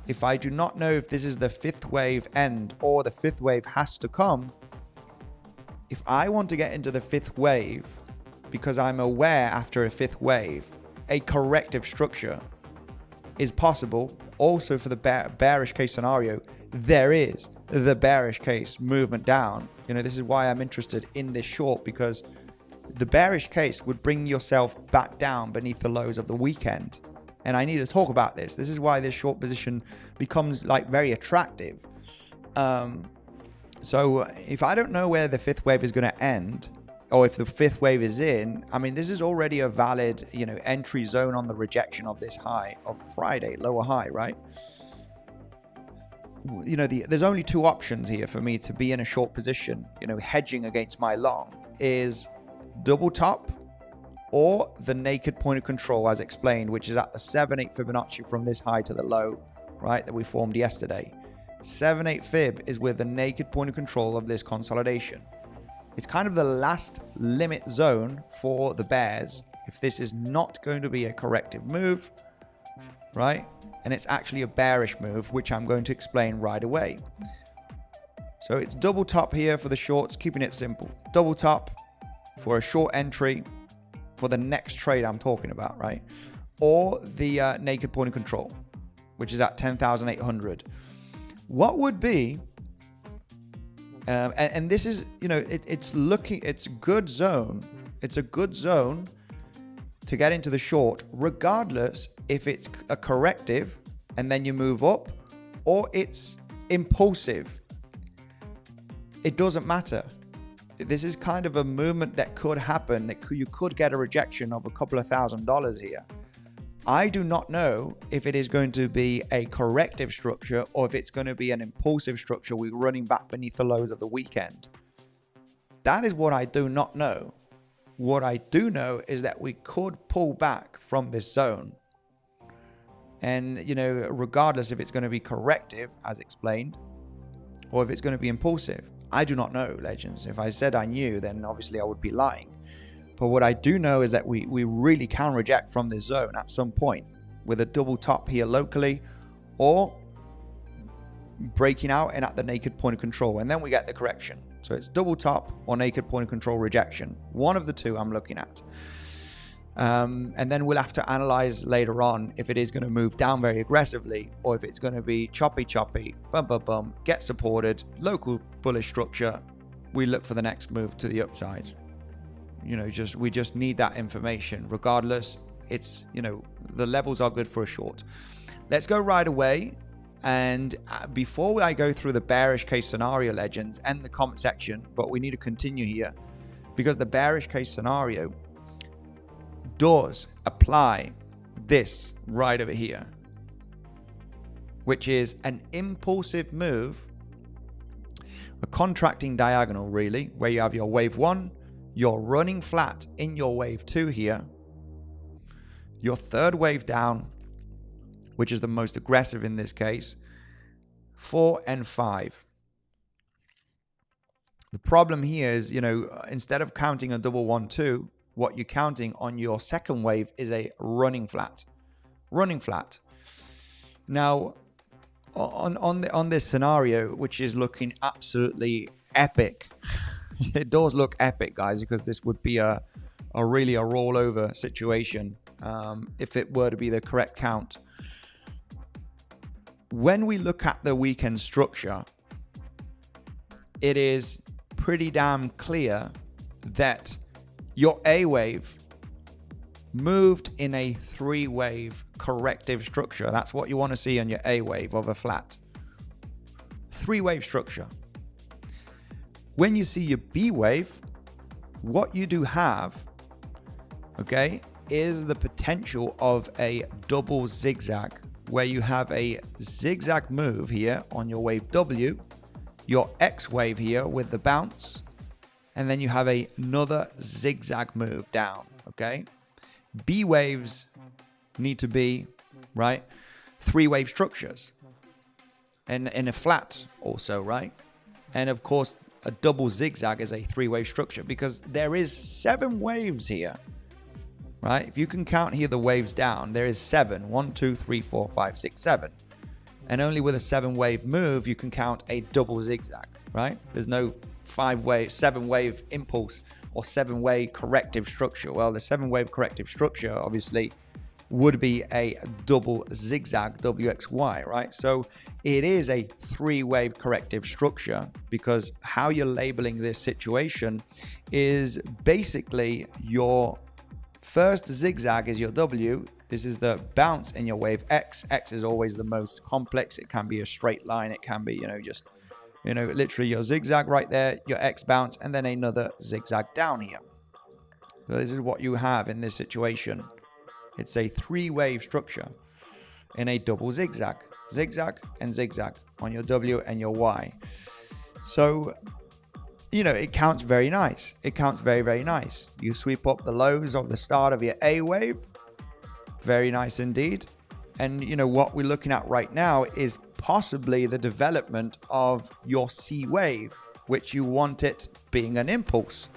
if I do not know if this is the 5th wave end or the 5th wave has to come, if I want to get into the 5th wave, because I'm aware after a 5th wave, a corrective structure is possible. Also for the bearish case scenario, there is the bearish case movement down. You know, this is why I'm interested in this short, because the bearish case would bring yourself back down beneath the lows of the weekend. And I need to talk about this. This is why this short position becomes like very attractive. So if I don't know where the 5th wave is going to end, or if the 5th wave is in, I mean, this is already a valid, you know, entry zone on the rejection of this high of Friday, lower high, right? You know, there's only 2 options here for me to be in a short position, you know, hedging against my long, is double top or the naked point of control as explained, which is at the 7/8 Fibonacci from this high to the low, right, that we formed yesterday. 7/8 Fib is with the naked point of control of this consolidation. It's kind of the last limit zone for the bears if this is not going to be a corrective move, right? And it's actually a bearish move, which I'm going to explain right away. So it's double top here for the shorts, keeping it simple. Double top for a short entry for the next trade I'm talking about, right? Or the naked point of control, which is at 10,800. What would be... and this is, you know, it's a good zone. It's a good zone to get into the short, regardless if it's a corrective and then you move up, or it's impulsive. It doesn't matter. This is kind of a movement that could happen. You could get a rejection of a couple of $1,000s here. I do not know if it is going to be a corrective structure or if it's going to be an impulsive structure. We're running back beneath the lows of the weekend. That is what I do not know. What I do know is that we could pull back from this zone. And, you know, regardless if it's going to be corrective, as explained, or if it's going to be impulsive. I do not know, legends. If I said I knew, then obviously I would be lying. But what I do know is that we really can reject from this zone at some point with a double top here locally, or breaking out and at the naked point of control. And then we get the correction. So it's double top or naked point of control rejection. One of the 2 I'm looking at. And then we'll have to analyze later on if it is going to move down very aggressively or if it's going to be choppy, bum, get supported, local bullish structure. We look for the next move to the upside. You know, we just need that information. Regardless, it's, you know, the levels are good for a short. Let's go right away And before I go through the bearish case scenario legends and the comment section, but we need to continue here because the bearish case scenario does apply this right over here, which is an impulsive move, a contracting diagonal really, where you have your wave 1, you're running flat in your wave 2 here, your third wave down, which is the most aggressive in this case, 4 and 5. The problem here is, you know, instead of counting a double 1, 2, what you're counting on your second wave is a running flat. Running flat. Now, on this scenario, which is looking absolutely epic, it does look epic, guys, because this would be a really a rollover situation if it were to be the correct count. When we look at the weekend structure, it is pretty damn clear that your A wave moved in a 3-wave corrective structure. That's what you want to see on your A wave of a flat. 3-wave structure. When you see your B wave, what you do have, okay, is the potential of a double zigzag, where you have a zigzag move here on your wave W, your X wave here with the bounce, and then you have another zigzag move down, okay? B waves need to be, right, 3-wave structures. And in a flat also, right? And of course, a double zigzag is a 3-wave structure because there is 7 waves here. Right? If you can count here the waves down, there is 7. 1, 2, 3, 4, 5, 6, 7. And only with a 7-wave move, you can count a double zigzag, right? There's no 7-wave impulse or 7-wave corrective structure. Well, the 7-wave corrective structure obviously would be a double zigzag WXY, right? So it is a 3-wave corrective structure because how you're labeling this situation is basically your first zigzag is your W. This is the bounce in your wave X. X is always the most complex. It can be a straight line. It can be, just, literally your zigzag right there, your X bounce, and then another zigzag down here. So this is what you have in this situation. It's a 3-wave structure in a double zigzag. Zigzag and zigzag on your W and your Y. So it counts very nice. It counts very, very nice. You sweep up the lows of the start of your A wave. Very nice indeed. And what we're looking at right now is possibly the development of your C wave, which you want it being an impulse,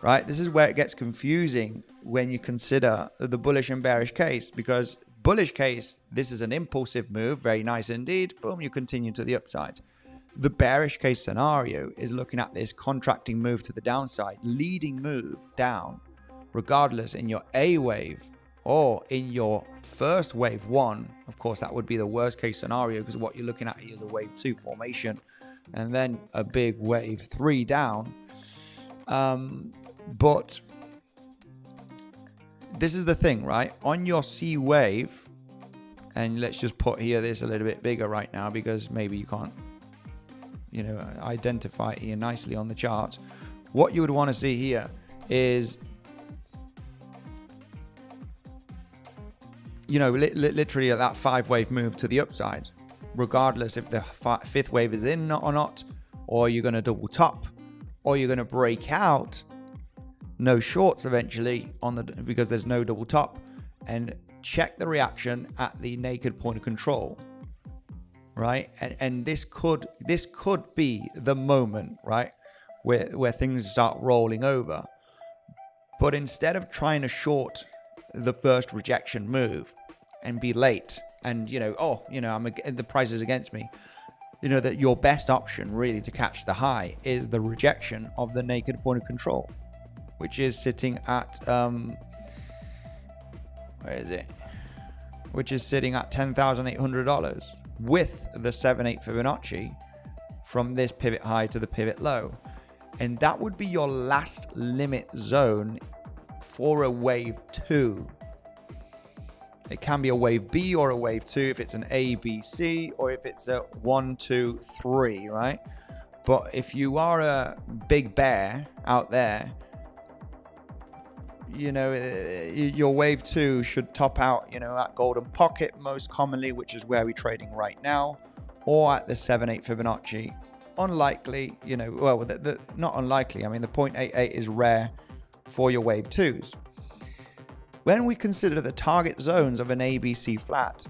right? This is where it gets confusing when you consider the bullish and bearish case, because bullish case, this is an impulsive move. Very nice indeed. Boom, you continue to the upside. The bearish case scenario is looking at this contracting move to the downside, leading move down, regardless in your A wave or in your first wave 1. Of course, that would be the worst case scenario because what you're looking at here is a wave 2 formation and then a big wave 3 down. But this is the thing, right? On your C wave, and let's just put here this a little bit bigger right now because maybe you can't identify it here nicely on the chart. What you would want to see here is, literally that 5-wave move to the upside, regardless if the 5th wave is in or not, or you're going to double top, or you're going to break out, no shorts eventually because there's no double top, and check the reaction at the naked point of control. Right, and this could be the moment, right, where things start rolling over. But instead of trying to short the first rejection move and be late, and the price is against me, that your best option really to catch the high is the rejection of the naked point of control, which is sitting at which is sitting at $10,800. With the 7/8 Fibonacci from this pivot high to the pivot low. And that would be your last limit zone for a wave 2. It can be a wave B or a wave 2 if it's an A, B, C, or if it's a 1, 2, 3, right? But if you are a big bear out there, you know, your wave 2 should top out, you know, at golden pocket most commonly, which is where we're trading right now, or at the 7/8 Fibonacci. Unlikely, you know, well, not unlikely. I mean, the 0.88 is rare for your wave 2s. When we consider the target zones of an ABC flat,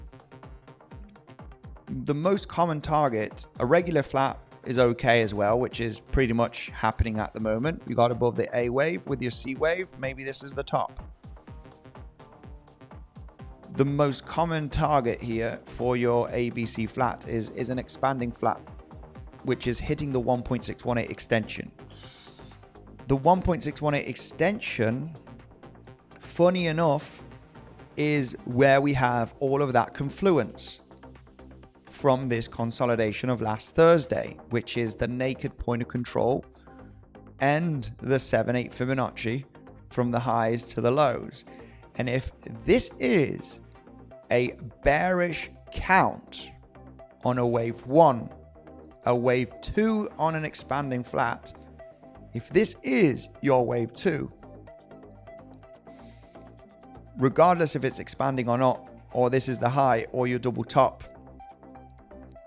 the most common target, a regular flat, is okay as well, which is pretty much happening at the moment. You got above the A wave with your C wave, maybe this is the top. The most common target here for your ABC flat is an expanding flat, which is hitting the 1.618 extension. The 1.618 extension, funny enough, is where we have all of that confluence from this consolidation of last Thursday, which is the naked point of control and the 7/8 Fibonacci from the highs to the lows. And if this is a bearish count on a wave 1, a wave 2 on an expanding flat, if this is your wave 2, regardless if it's expanding or not, or this is the high, or your double top,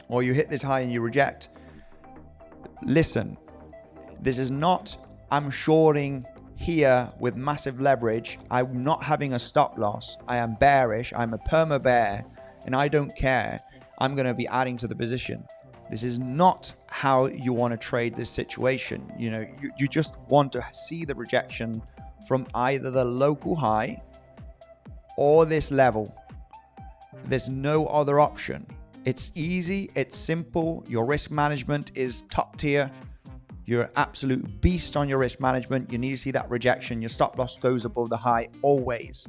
or you hit this high and you reject, listen, this is not, I'm shorting here with massive leverage, I'm not having a stop loss, I am bearish, I'm a perma bear, and I don't care, I'm going to be adding to the position. This is not how you want to trade this situation. You know, you just want to see the rejection from either the local high or this level. There's no other option. It's easy, it's simple, your risk management is top tier, you're an absolute beast on your risk management, you need to see that rejection, your stop loss goes above the high always.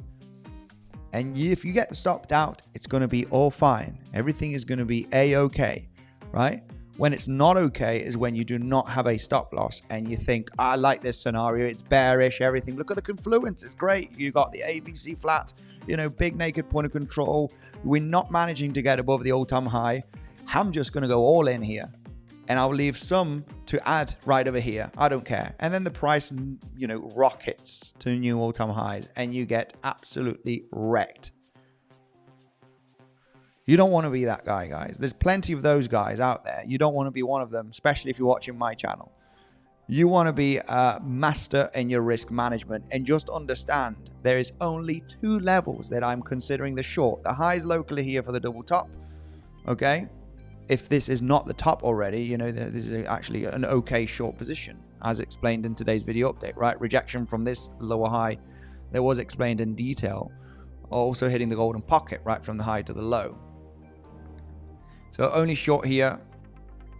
And if you get stopped out, it's going to be all fine. Everything is going to be a-okay, right? When it's not okay is when you do not have a stop loss and you think, I like this scenario, it's bearish, everything. Look at the confluence, it's great. You got the ABC flat, you know, big naked point of control. We're not managing to get above the all-time high. I'm just going to go all in here and I'll leave some to add right over here. I don't care. And then the price, you know, rockets to new all-time highs and you get absolutely wrecked. You don't want to be that guy, guys. There's plenty of those guys out there. You don't want to be one of them, especially if you're watching my channel. You want to be a master in your risk management and just understand there is only 2 levels that I'm considering the short. The highs locally here for the double top, okay? If this is not the top already, you know, this is actually an okay short position, as explained in today's video update, right? Rejection from this lower high that was explained in detail. Also hitting the golden pocket right from the high to the low. So only short here,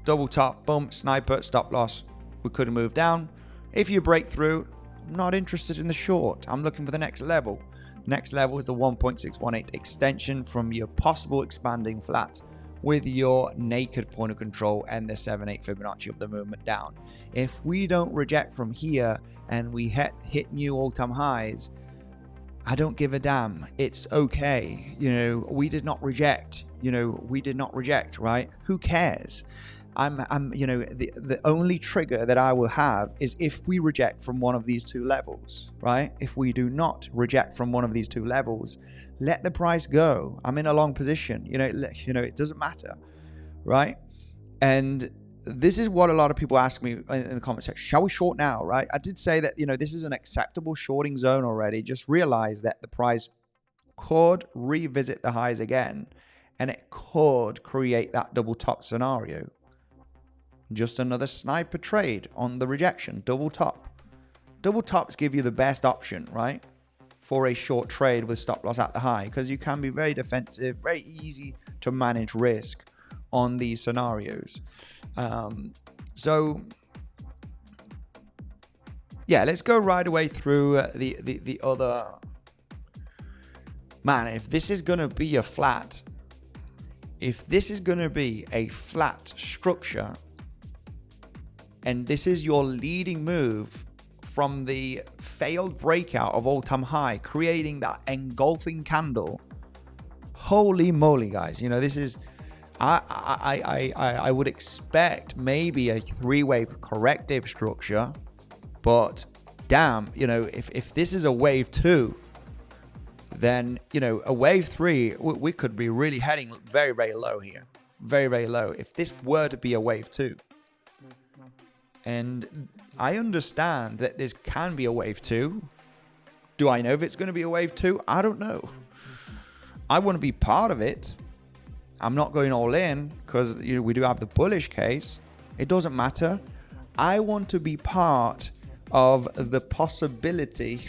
double top, boom, sniper, stop loss. We could have moved down. If you break through, I'm not interested in the short. I'm looking for the next level. Next level is the 1.618 extension from your possible expanding flat with your naked point of control and the 7/8 Fibonacci of the movement down. If we don't reject from here and we hit new all-time highs, I don't give a damn. It's okay. You know, we did not reject. You know, we did not reject, right? Who cares? You know, the only trigger that I will have is if we reject from one of these 2 levels, right? If we do not reject from one of these 2 levels, let the price go. I'm in a long position. You know, it doesn't matter, right? And this is what a lot of people ask me in the comment section. Shall we short now, right? I did say that, you know, this is an acceptable shorting zone already. Just realize that the price could revisit the highs again and it could create that double top scenario. Just another sniper trade on the rejection, double top. Double tops give you the best option, right? For a short trade with stop loss at the high, because you can be very defensive, very easy to manage risk on these scenarios. So yeah, let's go right away through the other. Man, if this is going to be a flat, if this is going to be a flat structure, and this is your leading move from the failed breakout of all-time high, creating that engulfing candle Holy moly, guys. You know, this is, I would expect maybe a 3-wave corrective structure, but damn, you know, if this is a wave 2, then, you know, a wave 3, we could be really heading very, very low here. Very, very low. If this were to be a wave 2. And I understand that this can be a wave 2. Do I know if it's going to be a wave 2? I don't know. I want to be part of it. I'm not going all in because, you know, we do have the bullish case. It doesn't matter. I want to be part of the possibility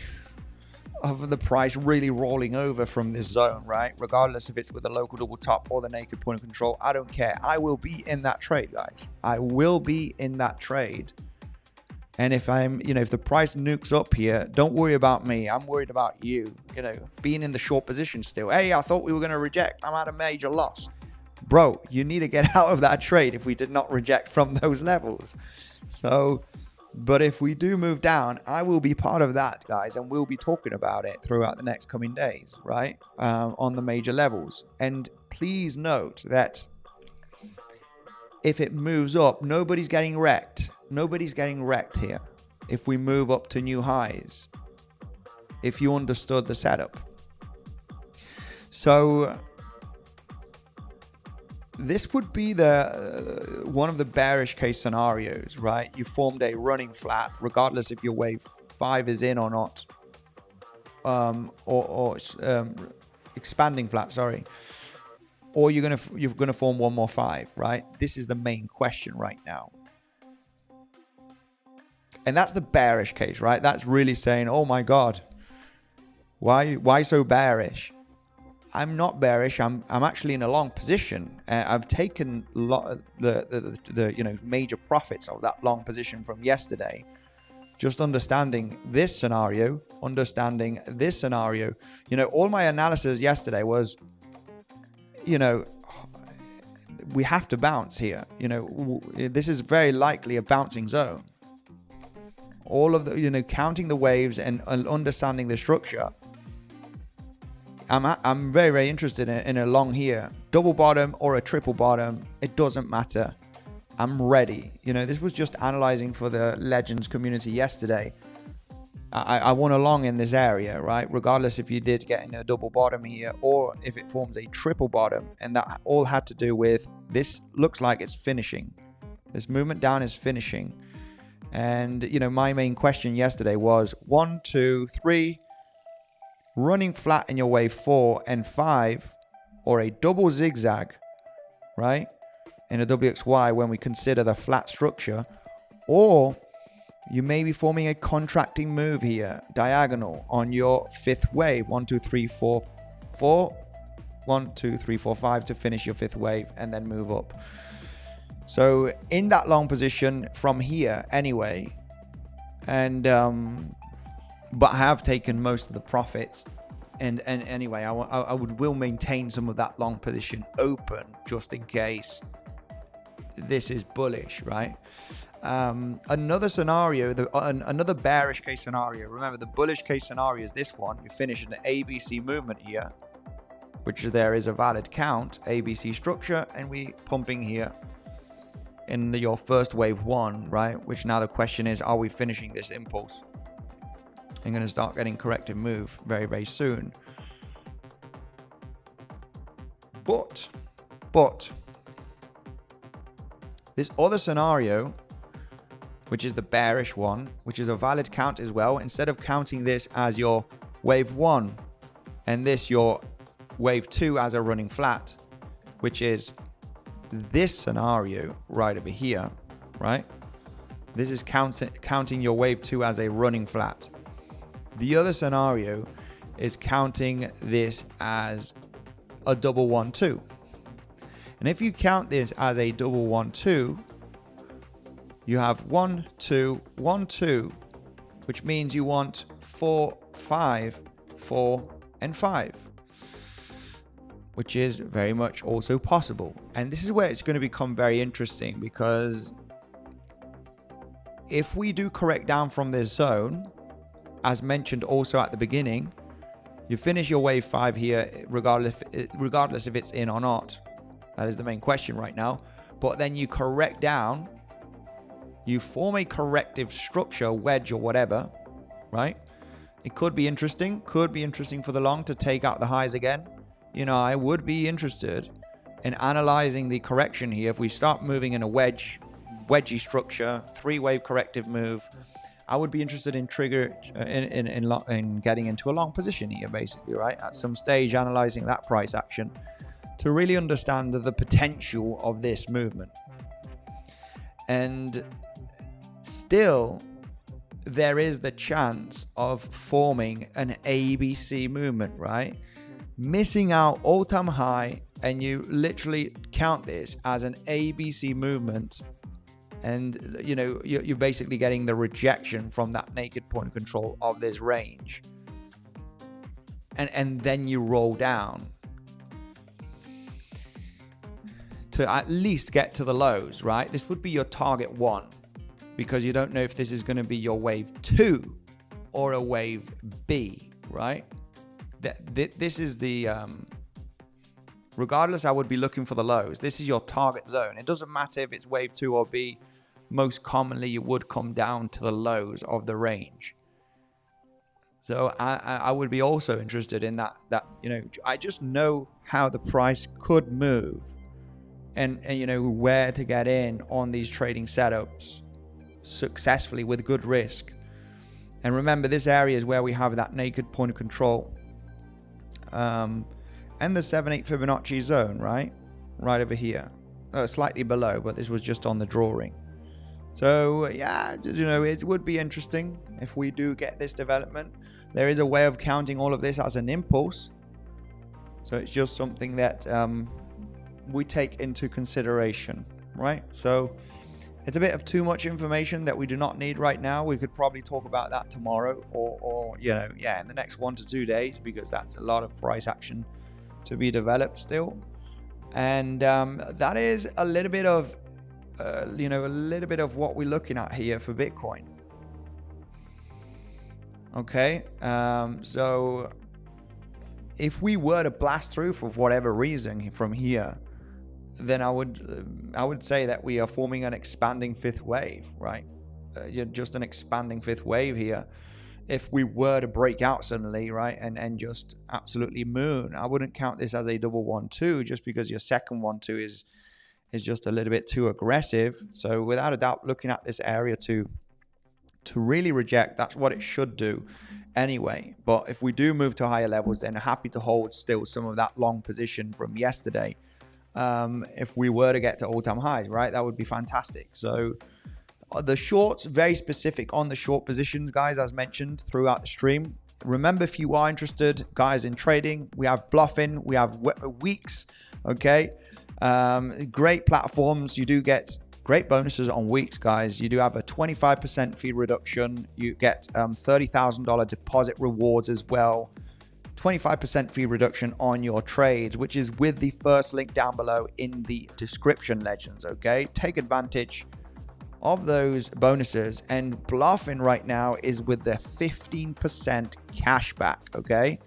of the price really rolling over from this zone, right? Regardless if it's with a local double top or the naked point of control, I don't care. I will be in that trade, guys. I will be in that trade. And if I'm, you know, if the price nukes up here, don't worry about me. I'm worried about you, you know, being in the short position still. Hey, I thought we were going to reject. I'm at a major loss. Bro, you need to get out of that trade if we did not reject from those levels. So, but if we do move down, I will be part of that, guys, and we'll be talking about it throughout the next coming days, right? On the major levels. And please note that if it moves up, nobody's getting wrecked. Nobody's getting wrecked here if we move up to new highs, if you understood the setup. So this would be the one of the bearish case scenarios, right? You formed a running flat, regardless if your wave 5 is in or not, or expanding flat, sorry. Or you're gonna form one more 5, right? This is the main question right now. And that's the bearish case, right? That's really saying, oh my God, why so bearish? I'm not bearish. I'm actually in a long position. I've taken the you know, major profits of that long position from yesterday. Just understanding this scenario, You know, all my analysis yesterday was, you know, we have to bounce here. You know, this is very likely a bouncing zone. All of the, you know, counting the waves and understanding the structure. I'm very, very interested in a long here. Double bottom or a triple bottom, it doesn't matter. I'm ready. You know, this was just analyzing for the Legends community yesterday. I want a long in this area, right? Regardless if you did get in a double bottom here or if it forms a triple bottom. And that all had to do with this looks like it's finishing. This movement down is finishing. And, you know, my main question yesterday was 1, 2, 3, running flat in your wave 4 and 5, or a double zigzag, right? In a WXY when we consider the flat structure, or you may be forming a contracting move here, diagonal on your 5th wave, 1, 2, 3, 4, 4, 1, 2, 3, 4, 5 to finish your 5th wave and then move up. So in that long position from here anyway, and but I have taken most of the profits, and anyway I will maintain some of that long position open just in case this is bullish, right? Another scenario, another bearish case scenario. Remember, the bullish case scenario is this one. We finish an ABC movement here, which there is a valid count, ABC structure, and we pumping here in your first wave 1, right? Which now the question is, are we finishing this impulse? I'm going to start getting corrective move very, very soon. But this other scenario, which is the bearish one, which is a valid count as well, instead of counting this as your wave 1 and this your wave 2 as a running flat, which is this scenario right over here, right? This is counting your wave 2 as a running flat. The other scenario is counting this as a double 1, 2. And if you count this as a double 1, 2, you have 1, 2, 1, 2, which means you want 4, 5, 4, and 5. Which is very much also possible. And this is where it's going to become very interesting, because if we do correct down from this zone, as mentioned also at the beginning, You finish your wave 5 here, regardless if it's in or not. That is the main question right now. But then you correct down. You form a corrective structure, wedge or whatever, right? It could be interesting. Could be interesting for the long to take out the highs again. You know, I would be interested in analyzing the correction here. If we start moving in a wedgy structure, 3-wave corrective move, I would be interested in in getting into a long position here, basically, right? At some stage, analyzing that price action to really understand the potential of this movement. And still, there is the chance of forming an ABC movement, right? Missing out all-time high, and you literally count this as an ABC movement. And, you know, you're basically getting the rejection from that naked point of control of this range. And then you roll down to at least get to the lows, right? This would be your target 1, because you don't know if this is going to be your wave 2 or a wave B, right? This is the... regardless, I would be looking for the lows. This is your target zone. It doesn't matter if it's wave 2 or B. Most commonly, you would come down to the lows of the range. So I would be also interested in that, you know, I just know how the price could move and you know, where to get in on these trading setups successfully with good risk. And remember, this area is where we have that naked point of control. And the 7/8 Fibonacci zone, right over here, slightly below, but this was just on the drawing. So yeah, you know, it would be interesting if we do get this development. There is a way of counting all of this as an impulse, so it's just something that we take into consideration, right? So it's a bit of too much information that we do not need right now. We could probably talk about that tomorrow, or you know, yeah, in the next 1 to 2 days, because that's a lot of price action to be developed still. And that is a little bit of you know, a little bit of what we're looking at here for Bitcoin. Okay, so if we were to blast through for whatever reason from here, then I would say that we are forming an expanding 5th wave, right? Just an expanding 5th wave here. If we were to break out suddenly, right, and just absolutely moon, I wouldn't count this as a double 1-2, just because your second 1-2 is just a little bit too aggressive. So without a doubt, looking at this area to really reject, that's what it should do anyway. But if we do move to higher levels, then happy to hold still some of that long position from yesterday. If we were to get to all-time highs, right, that would be fantastic. So the shorts, very specific on the short positions, guys, as mentioned throughout the stream. Remember, if you are interested, guys, in trading, we have Bluffin, we have Weeks, okay? Great platforms. You do get great bonuses on Weeks, guys. You do have a 25% fee reduction. You get $30,000 deposit rewards as well. 25% fee reduction on your trades, which is with the first link down below in the description, legends, okay? Take advantage of those bonuses. And Bluffin right now is with the 15% cashback, okay?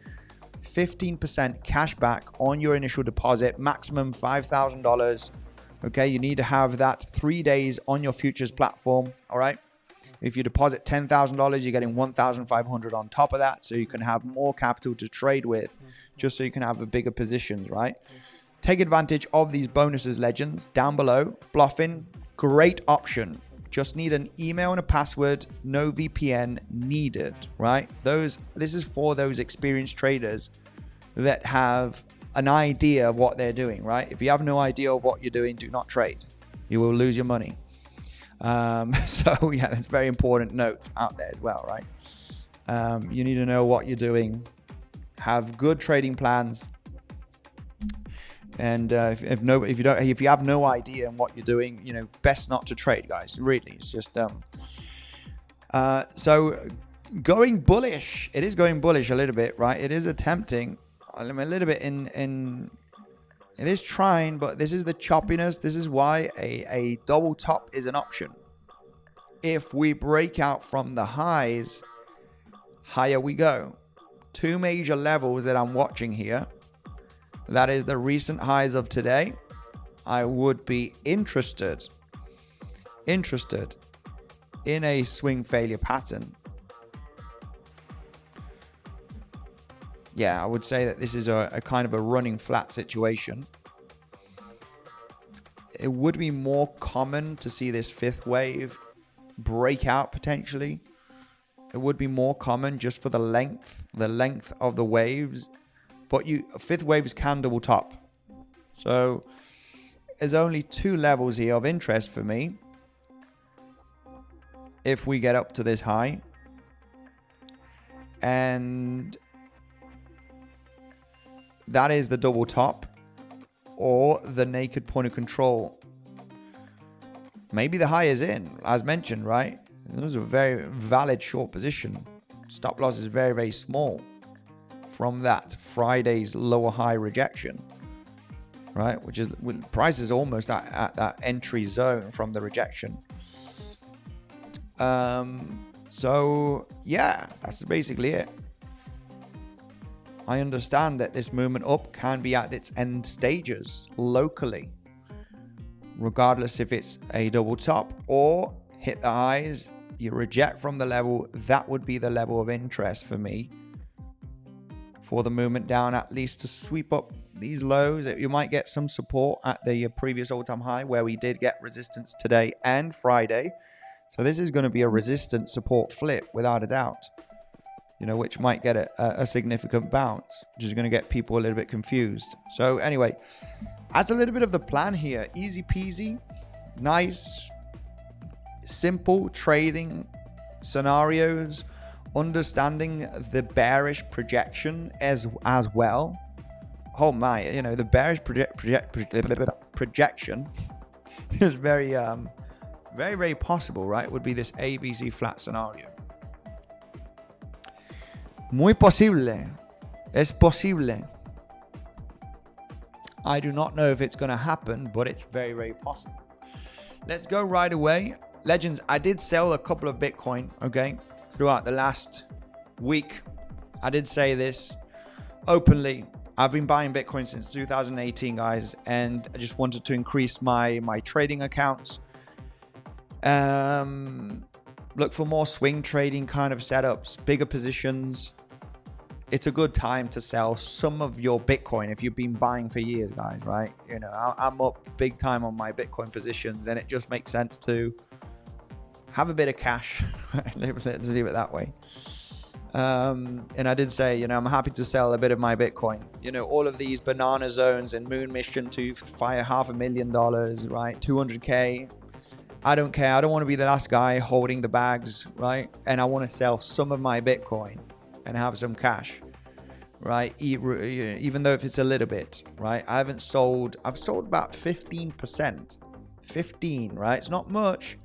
15% cashback on your initial deposit, maximum $5,000. Okay, you need to have that 3 days on your futures platform. All right, if you deposit $10,000, you're getting $1,500 on top of that, so you can have more capital to trade with, just so you can have a bigger positions. Right, take advantage of these bonuses, legends, down below. Bluffin, great option. Just need an email and a password, no VPN needed, right? This is for those experienced traders that have an idea of what they're doing, right? If you have no idea of what you're doing, do not trade. You will lose your money. So yeah, that's a very important note out there as well, right? You need to know what you're doing, have good trading plans. And if you have no idea on what you're doing, you know, best not to trade, guys. Really, it's just so going bullish. It is going bullish a little bit, right? It is attempting a little bit in. It is trying, but this is the choppiness. This is why a double top is an option. If we break out from the highs, higher we go two major levels that I'm watching here. That is the recent highs of today. I would be interested in a swing failure pattern. Yeah, I would say that this is a kind of a running flat situation. It would be more common to see this fifth wave break out potentially. It would be more common just for the length of the waves. But fifth waves can double top. So there's only two levels here of interest for me. If we get up to this high, and that is the double top or the naked point of control. Maybe the high is in, as mentioned, right? This is a very valid short position. Stop loss is very, very small from that Friday's lower high rejection, right? Which is, price is almost at that entry zone from the rejection. So yeah, that's basically it. I understand that this movement up can be at its end stages locally, regardless if it's a double top or hit the highs, you reject from the level. That would be the level of interest for me for the movement down, at least to sweep up these lows. You might get some support at the previous all-time high where we did get resistance today and Friday. So this is going to be a resistance support flip without a doubt, you know, which might get a significant bounce, which is going to get people a little bit confused. So anyway, that's a little bit of the plan here. Easy peasy, nice, simple trading scenarios, understanding the bearish projection as well. Oh my, you know, the bearish projection is very, very possible, right? Would be this ABC flat scenario. Muy posible. Es posible. I do not know if it's going to happen, but it's very, very possible. Let's go right away. Legends, I did sell a couple of Bitcoin, okay, throughout the last week. I did say this openly. I've been buying Bitcoin since 2018, guys, and I just wanted to increase my trading accounts. Look for more swing trading kind of setups, bigger positions. It's a good time to sell some of your Bitcoin if you've been buying for years, guys, right? You know, I'm up big time on my Bitcoin positions, and it just makes sense to have a bit of cash. Let's leave it that way. And I did say, you know, I'm happy to sell a bit of my Bitcoin. You know, all of these banana zones and moon mission to fire $500,000, right? 200K. I don't care. I don't want to be the last guy holding the bags, right? And I want to sell some of my Bitcoin and have some cash, right? Even though if it's a little bit, right? I've sold about 15%. 15, right? It's not much,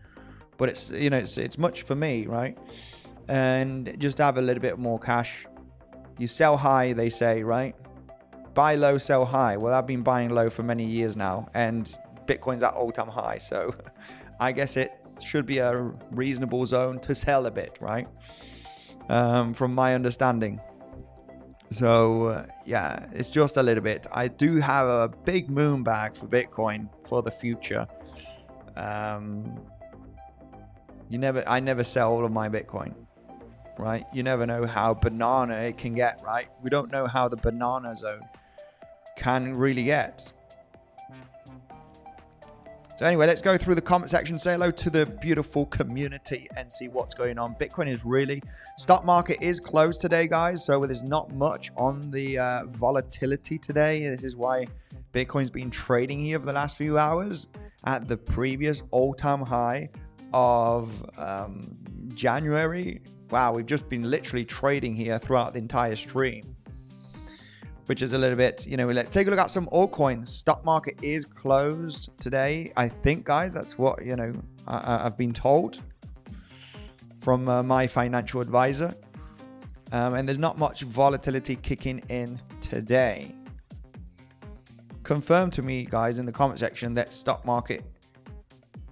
but it's, you know, it's much for me, right? And just have a little bit more cash. You sell high, they say, right? Buy low, sell high. Well, I've been buying low for many years now, and Bitcoin's at all-time high, so I guess it should be a reasonable zone to sell a bit, right? From my understanding. So yeah, it's just a little bit. I do have a big moon bag for Bitcoin for the future. I never sell all of my Bitcoin, right? You never know how banana it can get, right? We don't know how the banana zone can really get. So anyway, let's go through the comment section, say hello to the beautiful community and see what's going on. Bitcoin is really, stock market is closed today, guys. So there's not much on the volatility today. This is why Bitcoin's been trading here for the last few hours at the previous all-time high of January. Wow, we've just been literally trading here throughout the entire stream, which is a little bit, you know, let's take a look at some altcoins. Stock market is closed today, I think, guys. That's what, you know, I've been told from my financial advisor. And there's not much volatility kicking in today. Confirm to me, guys, in the comment section that stock market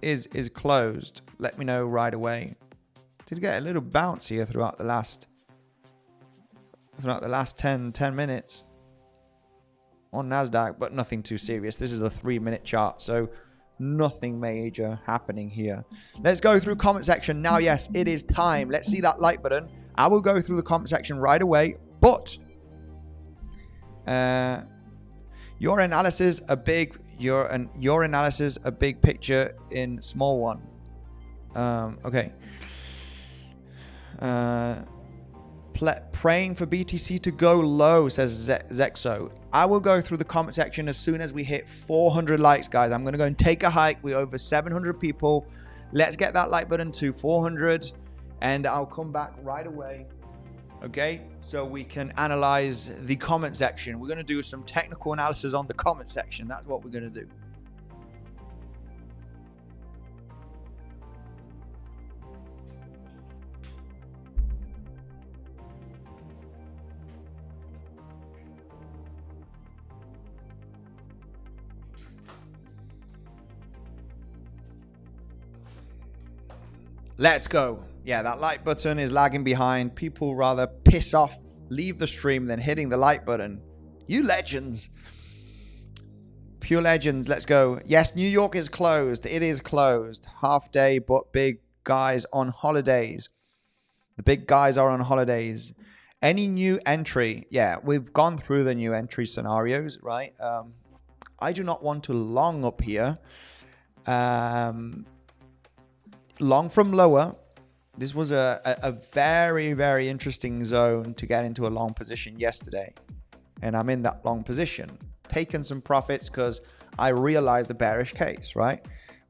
is closed. Let me know right away. Did get a little bounce here throughout the last throughout the last 10 minutes on NASDAQ, but nothing too serious. This is a 3-minute chart, so nothing major happening here. Let's go through comment section now. Yes, it is time. Let's see that like button. I will go through the comment section right away, but your analysis a big picture in small one. Okay. Praying for BTC to go low, says 𝗬cie𝗂𝗿𝗍. I will go through the comment section as soon as we hit 400 likes, guys. I'm going to go and take a hike. We're over 700 people. Let's get that like button to 400, and I'll come back right away. Okay, so we can analyze the comment section. We're going to do some technical analysis on the comment section. That's what we're going to do. Let's go. Yeah, that like button is lagging behind. People rather piss off, leave the stream than hitting the like button. You legends. Pure legends. Let's go. Yes, New York is closed. It is closed. Half day, but big guys on holidays. The big guys are on holidays. Any new entry? Yeah, we've gone through the new entry scenarios, right? I do not want to long up here. Long from lower. This was a very, very interesting zone to get into a long position yesterday. And I'm in that long position. Taking some profits because I realized the bearish case, right?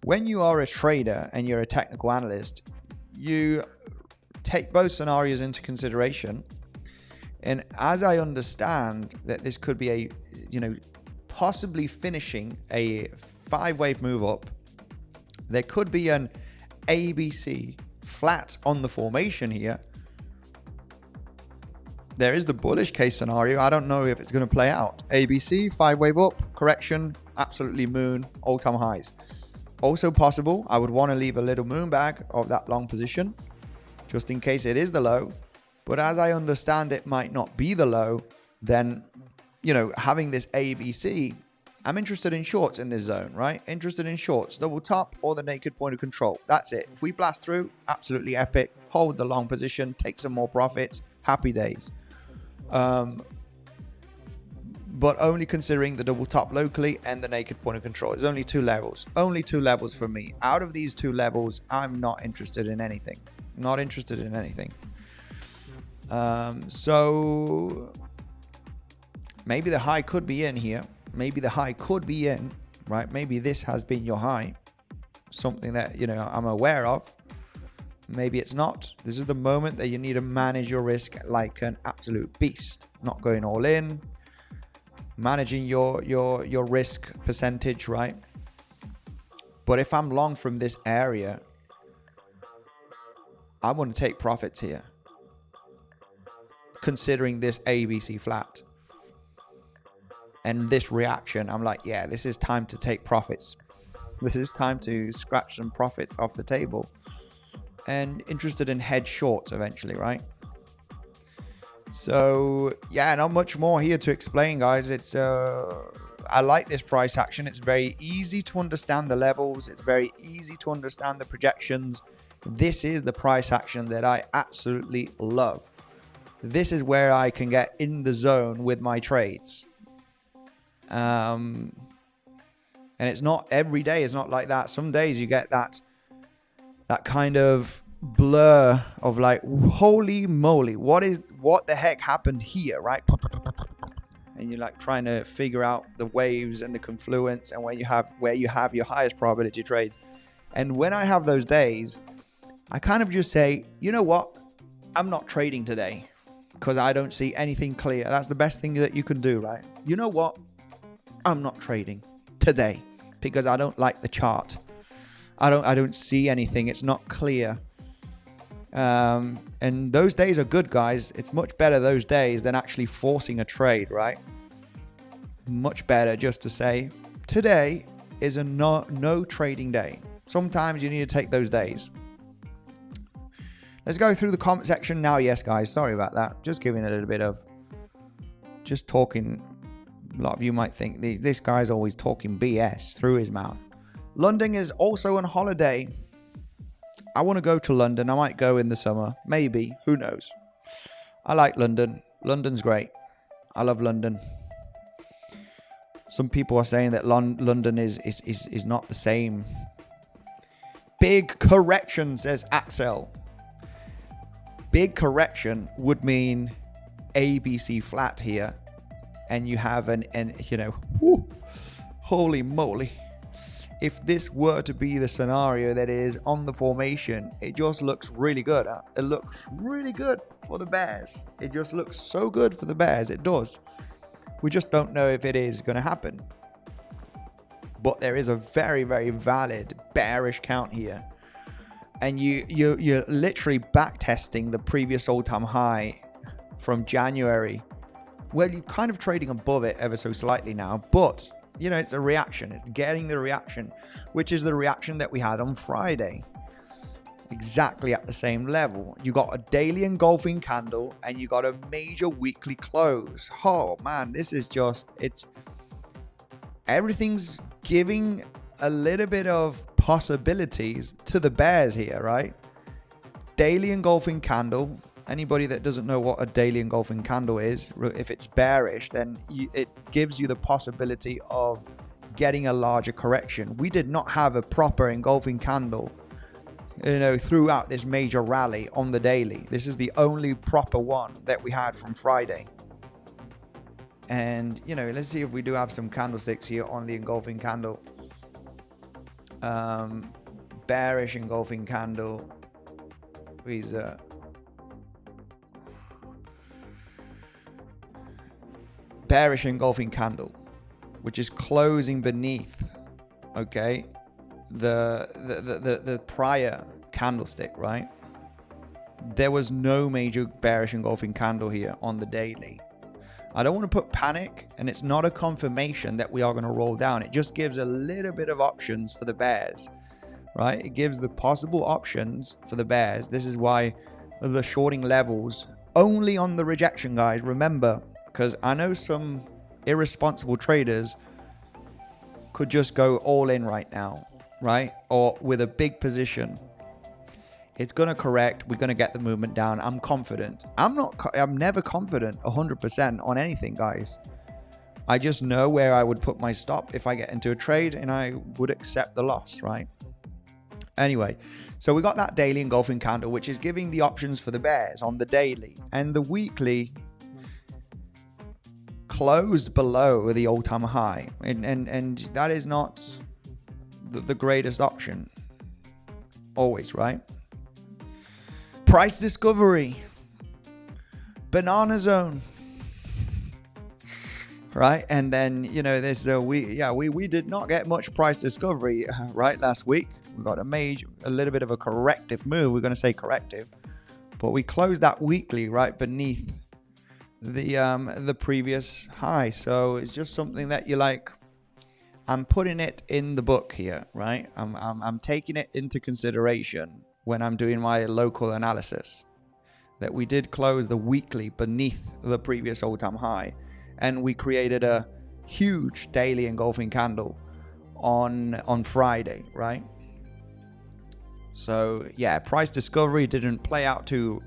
When you are a trader and you're a technical analyst, you take both scenarios into consideration. And as I understand that this could be a, possibly finishing a 5-wave move up, there could be an ABC flat on the formation here. There is the bullish case scenario. I don't know if it's going to play out. ABC, 5-wave up, correction, absolutely moon, all-time highs. Also possible, I would want to leave a little moon bag of that long position, just in case it is the low. But as I understand it might not be the low, then, having this ABC, I'm interested in shorts in this zone, right? Interested in shorts, double top or the naked point of control. That's it. If we blast through, absolutely epic. Hold the long position, take some more profits. Happy days. But only considering the double top locally and the naked point of control. There's only 2 levels. Only 2 levels for me. Out of these 2 levels, I'm not interested in anything. Not interested in anything. So maybe the high could be in here. Maybe the high could be in, right? Maybe this has been your high. Something that, I'm aware of. Maybe it's not. This is the moment that you need to manage your risk like an absolute beast. Not going all in. Managing your risk percentage, right? But if I'm long from this area, I want to take profits here. Considering this ABC flat. And this reaction, I'm like, yeah, this is time to take profits. This is time to scratch some profits off the table. And interested in hedge shorts eventually, right? So, yeah, not much more here to explain, guys. It's I like this price action. It's very easy to understand the levels. It's very easy to understand the projections. This is the price action that I absolutely love. This is where I can get in the zone with my trades. And it's not every day. It's not like that. Some days you get that kind of blur of like, holy moly, what the heck happened here, right? And you're like trying to figure out the waves and the confluence and where you have your highest probability trades. And when I have those days, I kind of just say, you know what? I'm not trading today because I don't see anything clear. That's the best thing that you can do, right? You know what? I'm not trading today because I don't like the chart. I don't see anything. It's not clear. And those days are good, guys. It's much better those days than actually forcing a trade, right? Much better just to say, today is a no trading day. Sometimes you need to take those days. Let's go through the comment section now. Yes, guys, sorry about that. Just giving a little bit of just talking. A lot of you might think this guy's always talking BS through his mouth. London is also on holiday. I want to go to London. I might go in the summer. Maybe. Who knows? I like London. London's great. I love London. Some people are saying that London is not the same. Big correction, says Axel. Big correction would mean ABC flat here. And you have whoo, holy moly. If this were to be the scenario that is on the formation, it just looks really good. It looks really good for the bears. It just looks so good for the bears. It does. We just don't know if it is going to happen. But there is a very, very valid bearish count here. And you're literally back testing the previous all-time high from January. Well, you're kind of trading above it ever so slightly now, but it's a reaction. It's getting the reaction, which is the reaction that we had on Friday. Exactly at the same level. You got a daily engulfing candle and you got a major weekly close. Oh man, this is everything's giving a little bit of possibilities to the bears here, right? Daily engulfing candle. Anybody that doesn't know what a daily engulfing candle is, if it's bearish, then it gives you the possibility of getting a larger correction. We did not have a proper engulfing candle, throughout this major rally on the daily. This is the only proper one that we had from Friday. And, let's see if we do have some candlesticks here on the engulfing candle. Bearish engulfing candle. Is bearish engulfing candle, which is closing beneath, okay, the prior candlestick, right? There was no major bearish engulfing candle here on the daily. I don't want to put panic, and it's not a confirmation that we are going to roll down. It just gives a little bit of options for the bears, right? It gives the possible options for the bears. This is why the shorting levels only on the rejection, guys. Remember, because I know some irresponsible traders could just go all in right now, right? Or with a big position. It's going to correct. We're going to get the movement down. I'm confident. I'm never confident 100% on anything, guys. I just know where I would put my stop if I get into a trade, and I would accept the loss, right? Anyway, so we got that daily engulfing candle, which is giving the options for the bears on the daily. And the weekly closed below the all-time high, and that is not the greatest option always, right? Price discovery, banana zone, right? And then there's we did not get much price discovery right last week. We got a little bit of a corrective move. We're going to say corrective, but we closed that weekly right beneath the previous high. So it's just something that you like. I'm putting it in the book here, right? I'm taking it into consideration when I'm doing my local analysis, that we did close the weekly beneath the previous all-time high, and we created a huge daily engulfing candle on Friday, right? So yeah, price discovery didn't play out too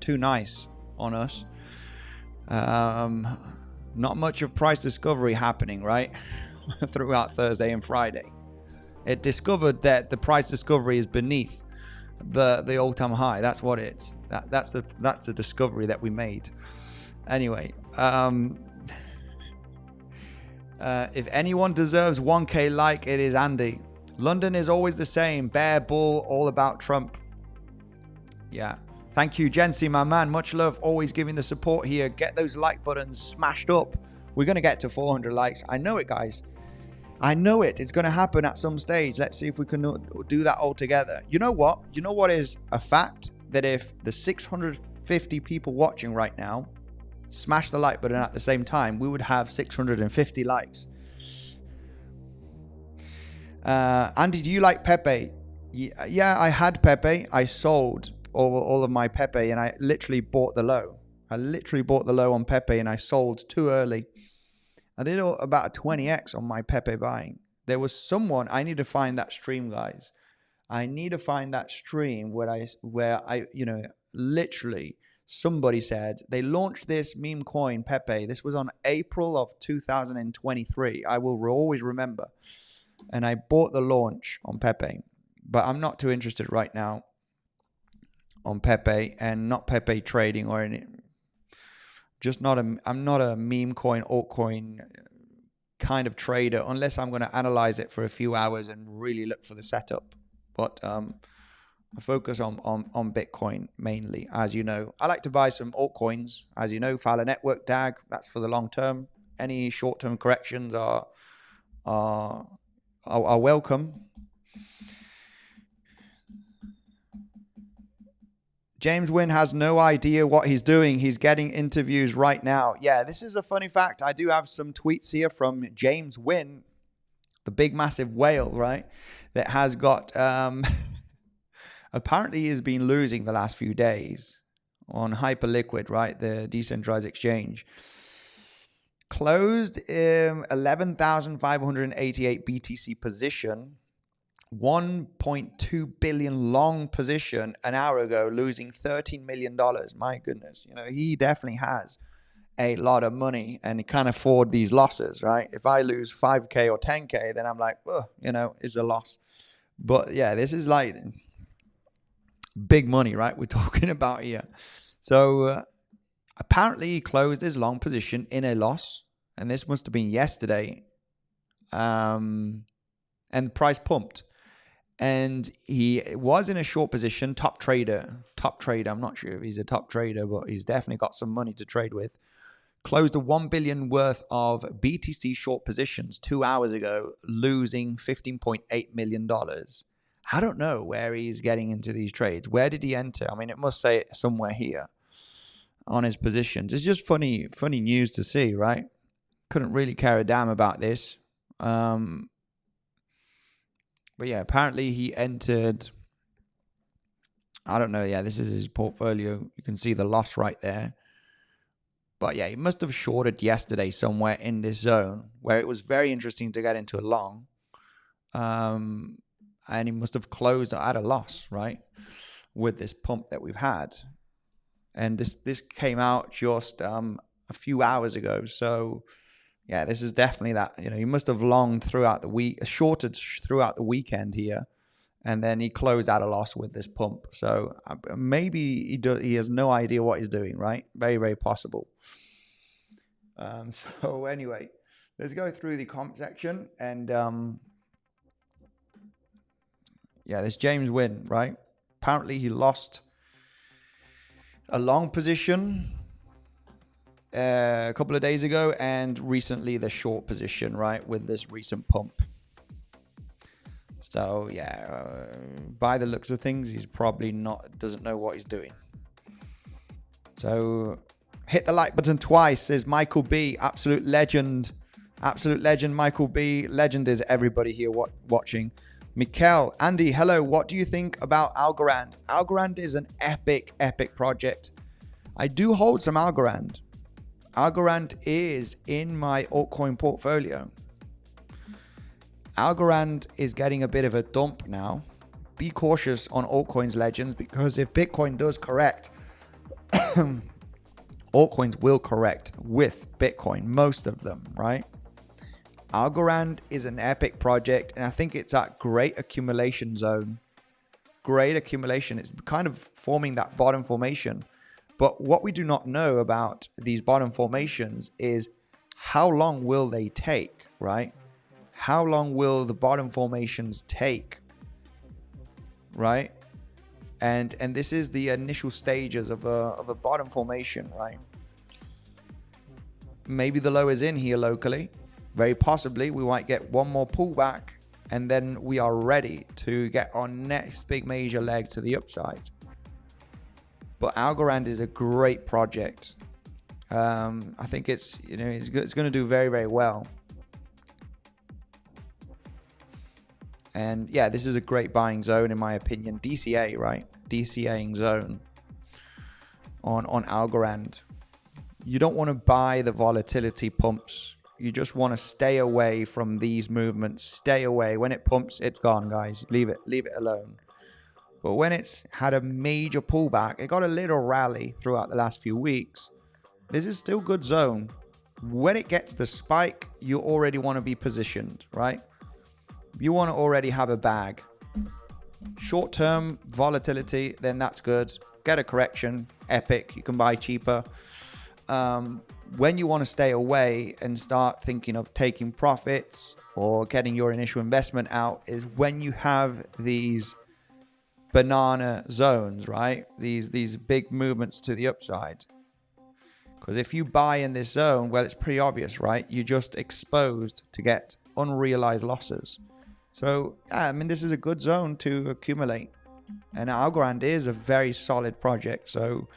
nice on us. Not much of price discovery happening, right? Throughout Thursday and Friday. It discovered that the price discovery is beneath the all-time high. That's what it's. That's the discovery that we made. Anyway, if anyone deserves 1K like, it is Andy. London is always the same. Bear, bull, all about Trump. Yeah. Thank you, 𝗖𝗿𝗆𝗍cie, my man. Much love. Always giving the support here. Get those like buttons smashed up. We're going to get to 400 likes. I know it, guys. I know it. It's going to happen at some stage. Let's see if we can do that all together. You know what? You know what is a fact? That if the 650 people watching right now smash the like button at the same time, we would have 650 likes. Andy, do you like 𝗶𝗍𝗍? Yeah, I had 𝗶𝗶𝗍𝗍. I sold all of my 𝗶𝗶𝗍𝗍, and I literally bought the low. I literally bought the low on Pepe and I sold too early. I did about a 20x on my Pepe buying. There was someone, I need to find that stream, guys. I need to find that stream where I literally somebody said they launched this meme coin Pepe. This was on April of 2023. I will always remember. And I bought the launch on Pepe, but I'm not too interested right now on Pepe, and not Pepe trading or any. I'm not a meme coin, altcoin kind of trader unless I'm going to analyze it for a few hours and really look for the setup. But I focus on Bitcoin mainly, as you know. I like to buy some altcoins, as you know, Fowler Network, DAG. That's for the long term. Any short term corrections are welcome. James Wynn has no idea what he's doing. He's getting interviews right now. Yeah, this is a funny fact. I do have some tweets here from James Wynn, the big massive whale, right? That has got, apparently he's been losing the last few days on Hyperliquid, right? The decentralized exchange. Closed 11,588 BTC position. 1.2 billion long position an hour ago, losing $13 million. My goodness. He definitely has a lot of money and he can't afford these losses, right? If I lose 5K or 10K, then I'm like, it's a loss. But yeah, this is like big money, right? We're talking about here. So apparently he closed his long position in a loss, and this must have been yesterday. And the price pumped. And he was in a short position, top trader. I'm not sure if he's a top trader, but he's definitely got some money to trade with. Closed a 1 billion worth of BTC short positions 2 hours ago, losing $15.8 million. I don't know where he's getting into these trades. Where did he enter? I mean, it must say somewhere here on his positions. It's just funny news to see, right? Couldn't really care a damn about this. But yeah, apparently he entered, I don't know. Yeah, this is his portfolio. You can see the loss right there. But yeah, he must have shorted yesterday somewhere in this zone where it was very interesting to get into a long. And he must have closed at a loss, right? With this pump that we've had. And this came out just a few hours ago. So yeah, this is definitely that. He must have longed throughout the week, shorted throughout the weekend here, and then he closed at a loss with this pump. So maybe he has no idea what he's doing, right? Very, very possible. So anyway, let's go through the comp section. And yeah, this James Wynn, right? Apparently he lost a long position a couple of days ago, and recently the short position, right, with this recent pump. So yeah, by the looks of things, he's probably doesn't know what he's doing. So hit the like button twice, says Michael B. Absolute legend, Michael B. Legend is everybody here watching. Mikkel, Andy, hello. What do you think about Algorand? Algorand is an epic project. I do hold some Algorand. Algorand is in my altcoin portfolio. Algorand is getting a bit of a dump now. Be cautious on altcoins, legends, because if Bitcoin does correct, altcoins will correct with Bitcoin, most of them, right? Algorand is an epic project, and I think it's at great accumulation zone. Great accumulation. It's kind of forming that bottom formation. But what we do not know about these bottom formations is how long will they take, right? How long will the bottom formations take, right? And this is the initial stages of a bottom formation, right? Maybe the low is in here locally. Very possibly we might get one more pullback, and then we are ready to get our next big major leg to the upside. But Algorand is a great project. I think it's going to do very, very well. And yeah, this is a great buying zone in my opinion. DCA, right? DCAing zone on Algorand. you don't want to buy the volatility pumps. You just want to stay away from these movements. Stay away. When it pumps, it's gone, guys. Leave it alone. But when it's had a major pullback, it got a little rally throughout the last few weeks. This is still good zone. When it gets the spike, you already want to be positioned, right? You want to already have a bag. Short-term volatility, then that's good. Get a correction, epic. You can buy cheaper. When you want to stay away and start thinking of taking profits or getting your initial investment out is when you have these banana zones, right? These big movements to the upside. Because if you buy in this zone, well, it's pretty obvious, right? You're just exposed to get unrealized losses. So, yeah, I mean, this is a good zone to accumulate. And Algorand is a very solid project. So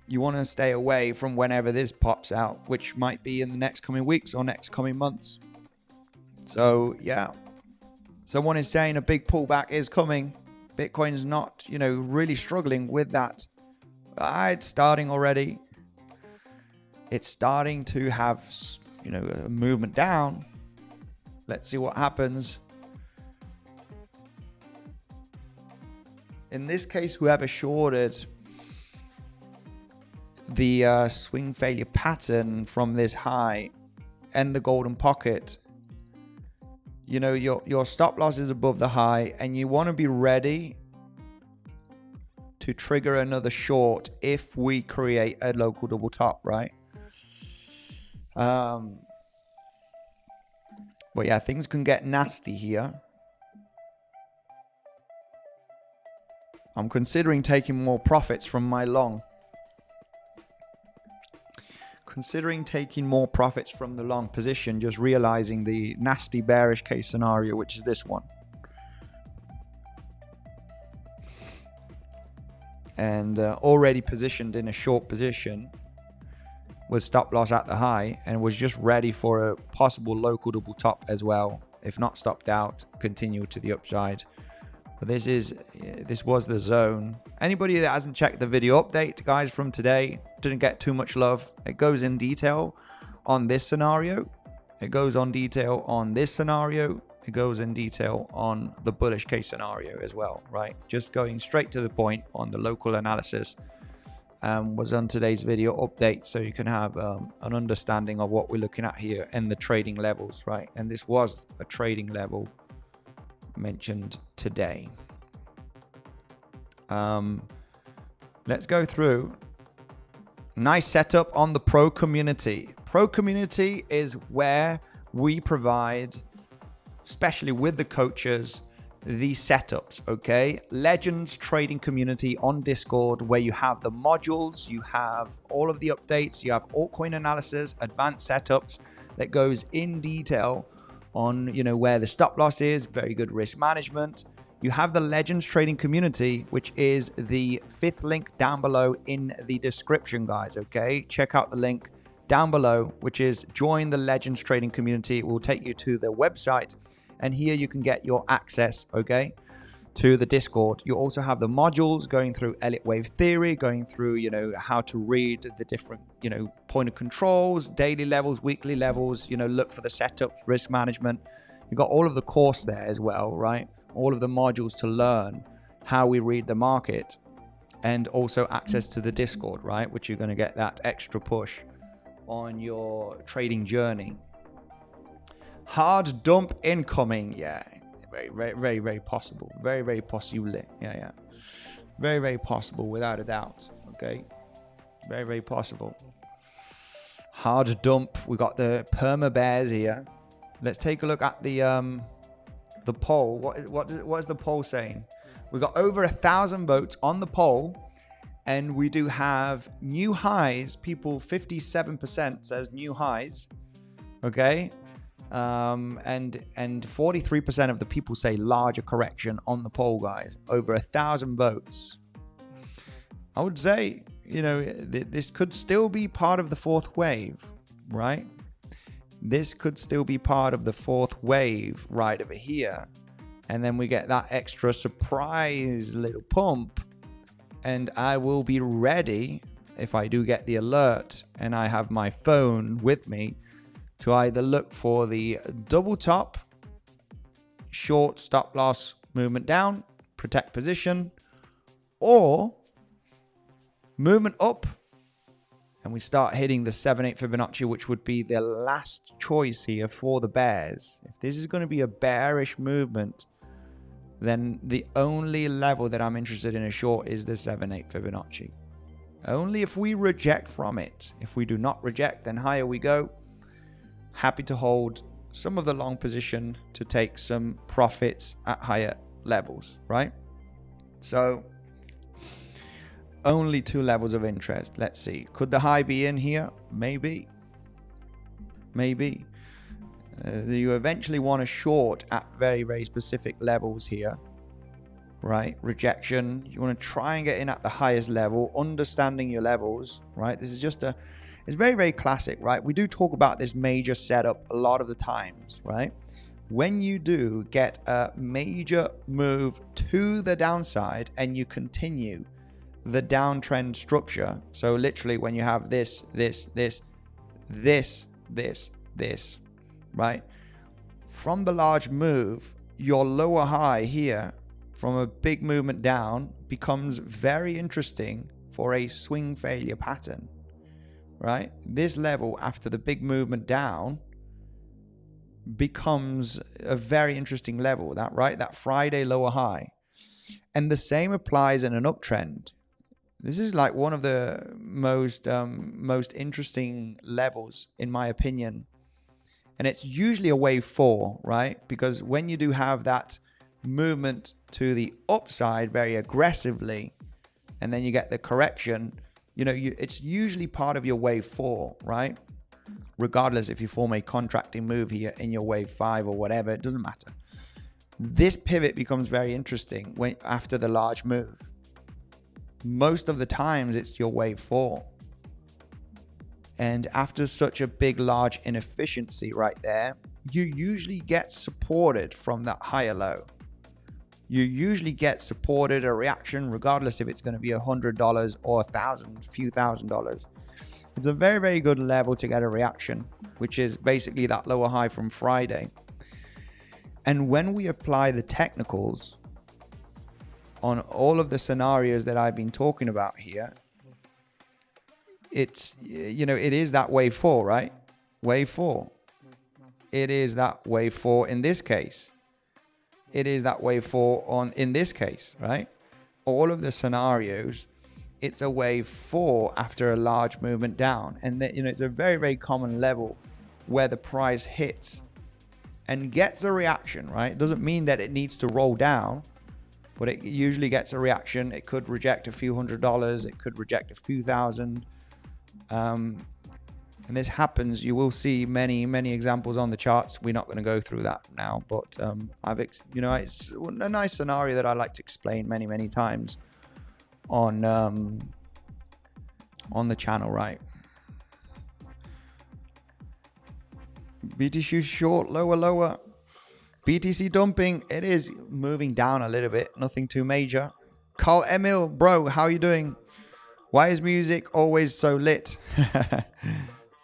you want to stay away from whenever this pops out, which might be in the next coming weeks or next coming months. So, yeah. Someone is saying a big pullback is coming. Bitcoin's not, really struggling with that. It's starting already. It's starting to have, a movement down. Let's see what happens. In this case, whoever shorted the swing failure pattern from this high and the golden pocket, your stop loss is above the high and you want to be ready to trigger another short if we create a local double top, right? But yeah, things can get nasty here. I'm considering taking more profits from my long. Considering taking more profits from the long position, just realizing the nasty bearish case scenario, which is this one. And already positioned in a short position with stop loss at the high and was just ready for a possible local double top as well. If not stopped out, continue to the upside. But this was the zone. Anybody that hasn't checked the video update, guys, from today, didn't get too much love. It goes in detail on this scenario. It goes on detail on this scenario. It goes in detail on the bullish case scenario as well, right? Just going straight to the point on the local analysis was on today's video update, so you can have an understanding of what we're looking at here and the trading levels, right? And this was a trading level mentioned today. Let's go through. Nice setup on the pro community. Pro community is where we provide, especially with the coaches, the setups, okay? Legends trading community on Discord, where you have the modules, you have all of the updates, you have altcoin analysis, advanced setups that goes in detail on, where the stop loss is, very good risk management. You have the Legends trading community, which is the 5th link down below in the description, guys, okay? Check out the link down below, which is join the Legends trading community. It will take you to the website. And here you can get your access, okay, to the Discord. You also have the modules going through Elliott wave theory, going through, how to read the different, point of controls, daily levels, weekly levels, look for the setups, risk management. You've got all of the course there as well, right? All of the modules to learn how we read the market, and also access to the Discord, right? Which you're going to get that extra push on your trading journey. Hard dump incoming. Yeah, very possible. Very possible. Yeah. Very possible, without a doubt. Okay, very possible. Hard dump. We got the perma bears here. Let's take a look at the poll. What is the poll saying? We got over 1,000 votes on the poll, and we do have new highs. People, 57% says new highs. Okay. And 43% of the people say larger correction on the poll, guys. Over 1,000 votes. I would say, this could still be part of the fourth wave, right? This could still be part of the fourth wave right over here. And then we get that extra surprise little pump. And I will be ready if I do get the alert and I have my phone with me, to either look for the double top, short stop loss movement down, protect position, or movement up and we start hitting the 7/8 Fibonacci, which would be the last choice here for the bears. If this is going to be a bearish movement, then the only level that I'm interested in a short is the 7/8 Fibonacci. Only if we reject from it. If we do not reject, then higher we go. Happy to hold some of the long position to take some profits at higher levels, right? So only two levels of interest. Let's see. Could the high be in here? Maybe. Maybe. You eventually want to short at very, very specific levels here, right? Rejection. You want to try and get in at the highest level, understanding your levels, right? This is just it's very, very classic, right? We do talk about this major setup a lot of the times, right? When you do get a major move to the downside and you continue the downtrend structure, so literally when you have this, right? From the large move, your lower high here from a big movement down becomes very interesting for a swing failure pattern, right? This level after the big movement down becomes a very interesting level, that Friday lower high. And the same applies in an uptrend. This is like one of the most interesting levels, in my opinion. And it's usually a wave 4, right? Because when you do have that movement to the upside very aggressively, and then you get the correction, it's usually part of your wave 4, right? Regardless if you form a contracting move here in your wave 5 or whatever, it doesn't matter. This pivot becomes very interesting after the large move. Most of the times it's your wave 4. And after such a big, large inefficiency right there, you usually get supported from that higher low. You usually get supported a reaction, regardless if it's going to be $100 or $1,000, few $1,000s. It's a very, very good level to get a reaction, which is basically that lower high from Friday. And when we apply the technicals on all of the scenarios that I've been talking about here, it is that wave 4, right? Wave 4. It is that wave 4 in this case. It is that wave 4 in this case, right? All of the scenarios, it's a wave 4 after a large movement down. And it's a very, very common level where the price hits and gets a reaction, right? It doesn't mean that it needs to roll down, but it usually gets a reaction. It could reject a few $100s. It could reject a few thousand. And this happens. You will see many, many examples on the charts. We're not going to go through that now, but it's a nice scenario that I like to explain many, many times on the channel, right? BTC short, lower. BTC dumping. It is moving down a little bit. Nothing too major. Carl Emil, bro, how are you doing? Why is music always so lit?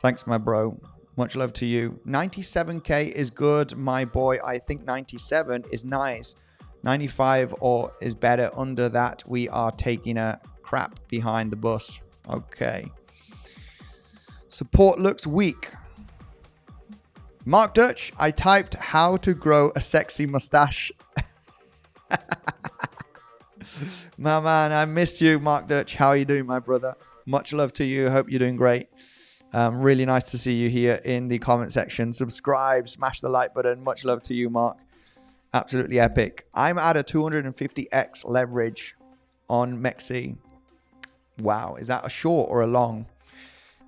Thanks, my bro. Much love to you. 97K is good, my boy. I think 97 is nice. 95 or is better. Under that, we are taking a crap behind the bus. Okay. Support looks weak. Mark Dutch, I typed how to grow a sexy mustache. My man, I missed you, Mark Dutch. How are you doing, my brother? Much love to you. Hope you're doing great. Really nice to see you here in the comment section. Subscribe, smash the like button. Much love to you, Mark. Absolutely epic. I'm at a 250x leverage on 𝗖𝗄𝗃𝗍. Wow, is that a short or a long?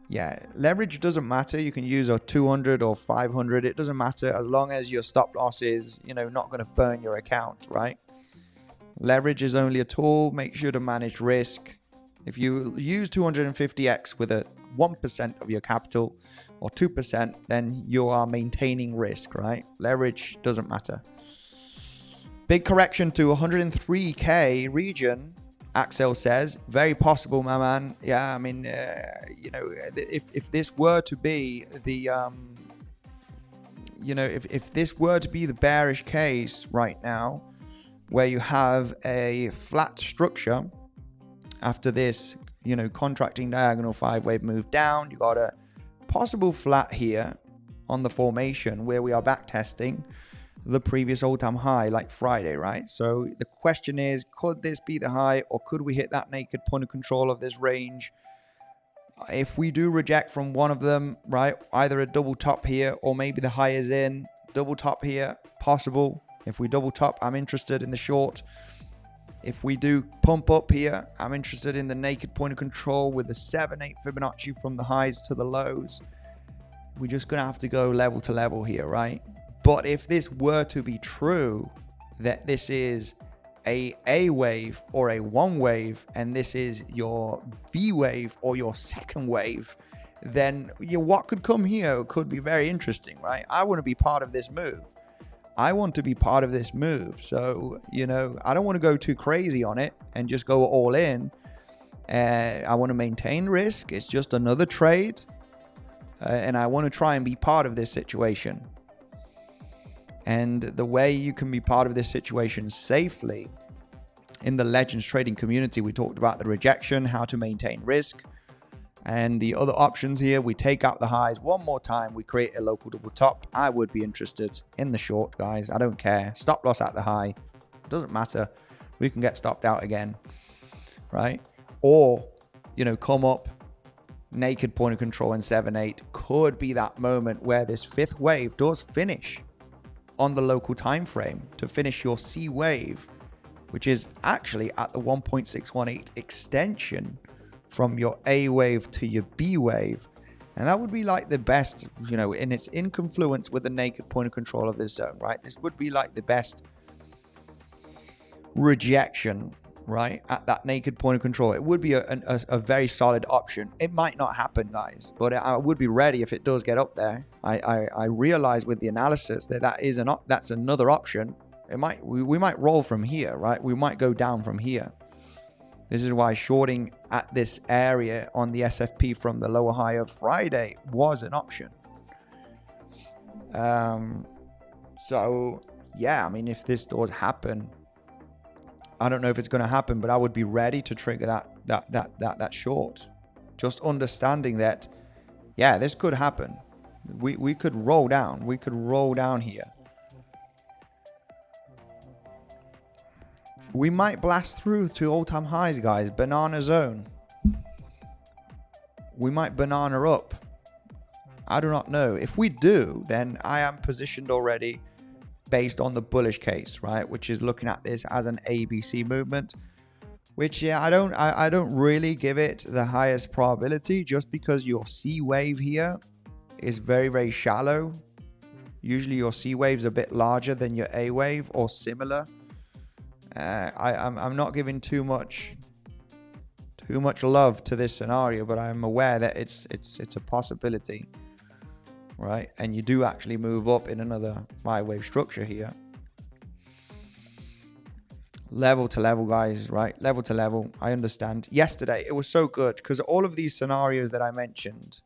Yeah, leverage doesn't matter. You can use a 200 or 500. It doesn't matter as long as your stop loss is, not going to burn your account, right? Leverage is only a tool. Make sure to manage risk. If you use 250x with a 1% of your capital or 2%, then you are maintaining risk, right? Leverage doesn't matter. Big correction to 103K region. Axel says, very possible, my man. Yeah, I mean, you know, if this were to be the, you know, if this were to be the bearish case right now, where you have a flat structure after this, you know, contracting diagonal 5-wave move down, you got a possible flat here on the formation where we are back testing the previous all-time high like Friday, right? So the question is, could this be the high, or could we hit that naked point of control of this range? If we do reject from one of them, right, either a double top here or maybe the high is in, double top here, possible. If we double top, I'm interested in the short. If we do pump up here, I'm interested in the naked point of control with the 7/8 Fibonacci from the highs to the lows. We're just gonna have to go level to level here, right? But if this were to be true, that this is a wave or a one wave, and this is your V wave or your second wave, then what could come here could be very interesting, right? I want to be part of this move. I want to be part of this move. So, you know, I don't want to go too crazy on it and just go all in. I want to maintain risk. It's just another trade. And I want to try and be part of this situation. And the way you can be part of this situation safely, in the Legends trading community, we talked about the rejection, how to maintain risk, and the other options here. We take out the highs one more time, we create a local double top. I would be interested in the short, guys. I don't care. Stop loss at the high, doesn't matter. We can get stopped out again, right? Or, you know, come up, naked point of control in 7/8 could be that moment where this fifth wave does finish on the local time frame to finish your C wave, which is actually at the 1.618 extension from your A wave to your B wave. And that would be like the best, you know, and it's in confluence with the naked point of control of this zone, right? This would be like the best rejection, right, at that naked point of control. It would be a very solid option. It might not happen, guys, but I would be ready if it does get up there. I realize with the analysis that that's another option. We might roll from here, right? We might go down from here. This is why shorting at this area on the SFP from the lower high of Friday was an option. So yeah, I mean, if this does happen, I don't know if it's going to happen, but I would be ready to trigger that short. Just understanding that, yeah, this could happen. We could roll down. We could roll down here. We might blast through to all-time highs, guys. Banana zone. We might banana up. I do not know. If we do, then I am positioned already based on the bullish case, right? Which is looking at this as an ABC movement. Which, yeah, I don't really give it the highest probability, just because your C wave here is very, very shallow. Usually your C wave's a bit larger than your A wave or similar. I'm not giving too much love to this scenario, but I'm aware that it's a possibility, right? And you do actually move up in another 5-wave structure here. Level to level, guys, right? Level to level. I understand. Yesterday, it was so good because all of these scenarios that I mentioned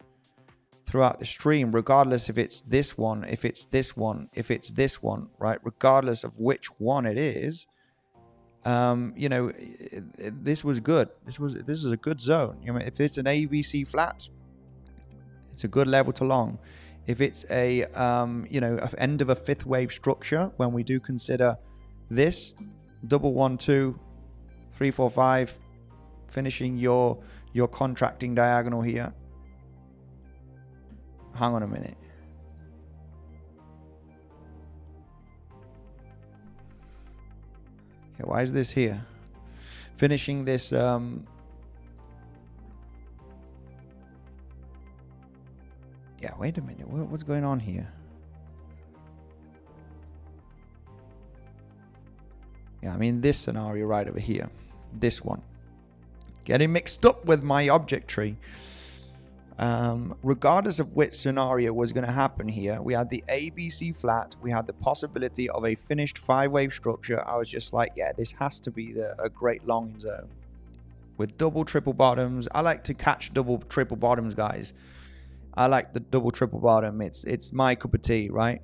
throughout the stream, regardless if it's this one, if it's this one, if it's this one, right? Regardless of which one it is, you know, this was good. This is a good zone. You know, if it's an ABC flat, it's a good level to long. If it's a you know, end of a 5th wave structure, when we do consider this 1 1 2 3 4 5, finishing your contracting diagonal here. Hang on a minute. Yeah, why is this here? Finishing this yeah, wait a minute. What's going on here? Yeah, I mean this scenario right over here. This one. Getting mixed up with my object tree. Regardless of which scenario was going to happen here, we had the ABC flat, we had the possibility of a finished 5-wave structure. I was just like, yeah, this has to be a great long zone. with double, triple bottoms. I like to catch double, triple bottoms, guys. I like the double, triple bottom. It's my cup of tea, right?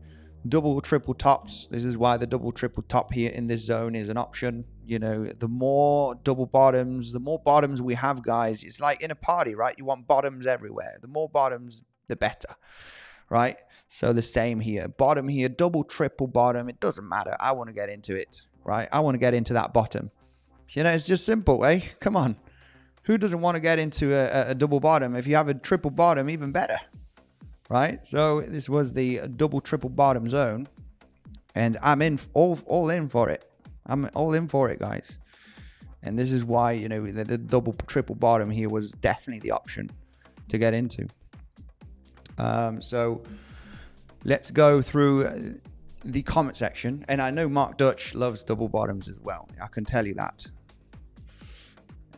Double, triple tops. This is why the double, triple top here in this zone is an option. You know, the more double bottoms, the more bottoms we have, guys. It's like in a party, right? You want bottoms everywhere. The more bottoms, the better, right? So the same here. Bottom here, double, triple bottom. It doesn't matter. I want to get into it, right? I want to get into that bottom. You know, it's just simple, eh? Come on. Who doesn't want to get into a double bottom? If you have a triple bottom, even better, right? So this was the double, triple bottom zone, and I'm in all in for it. I'm all in for it, guys. And this is why, you know, the double, triple bottom here was definitely the option to get into. So let's go through the comment section. And I know 𝗞𝗆 loves double bottoms as well. I can tell you that.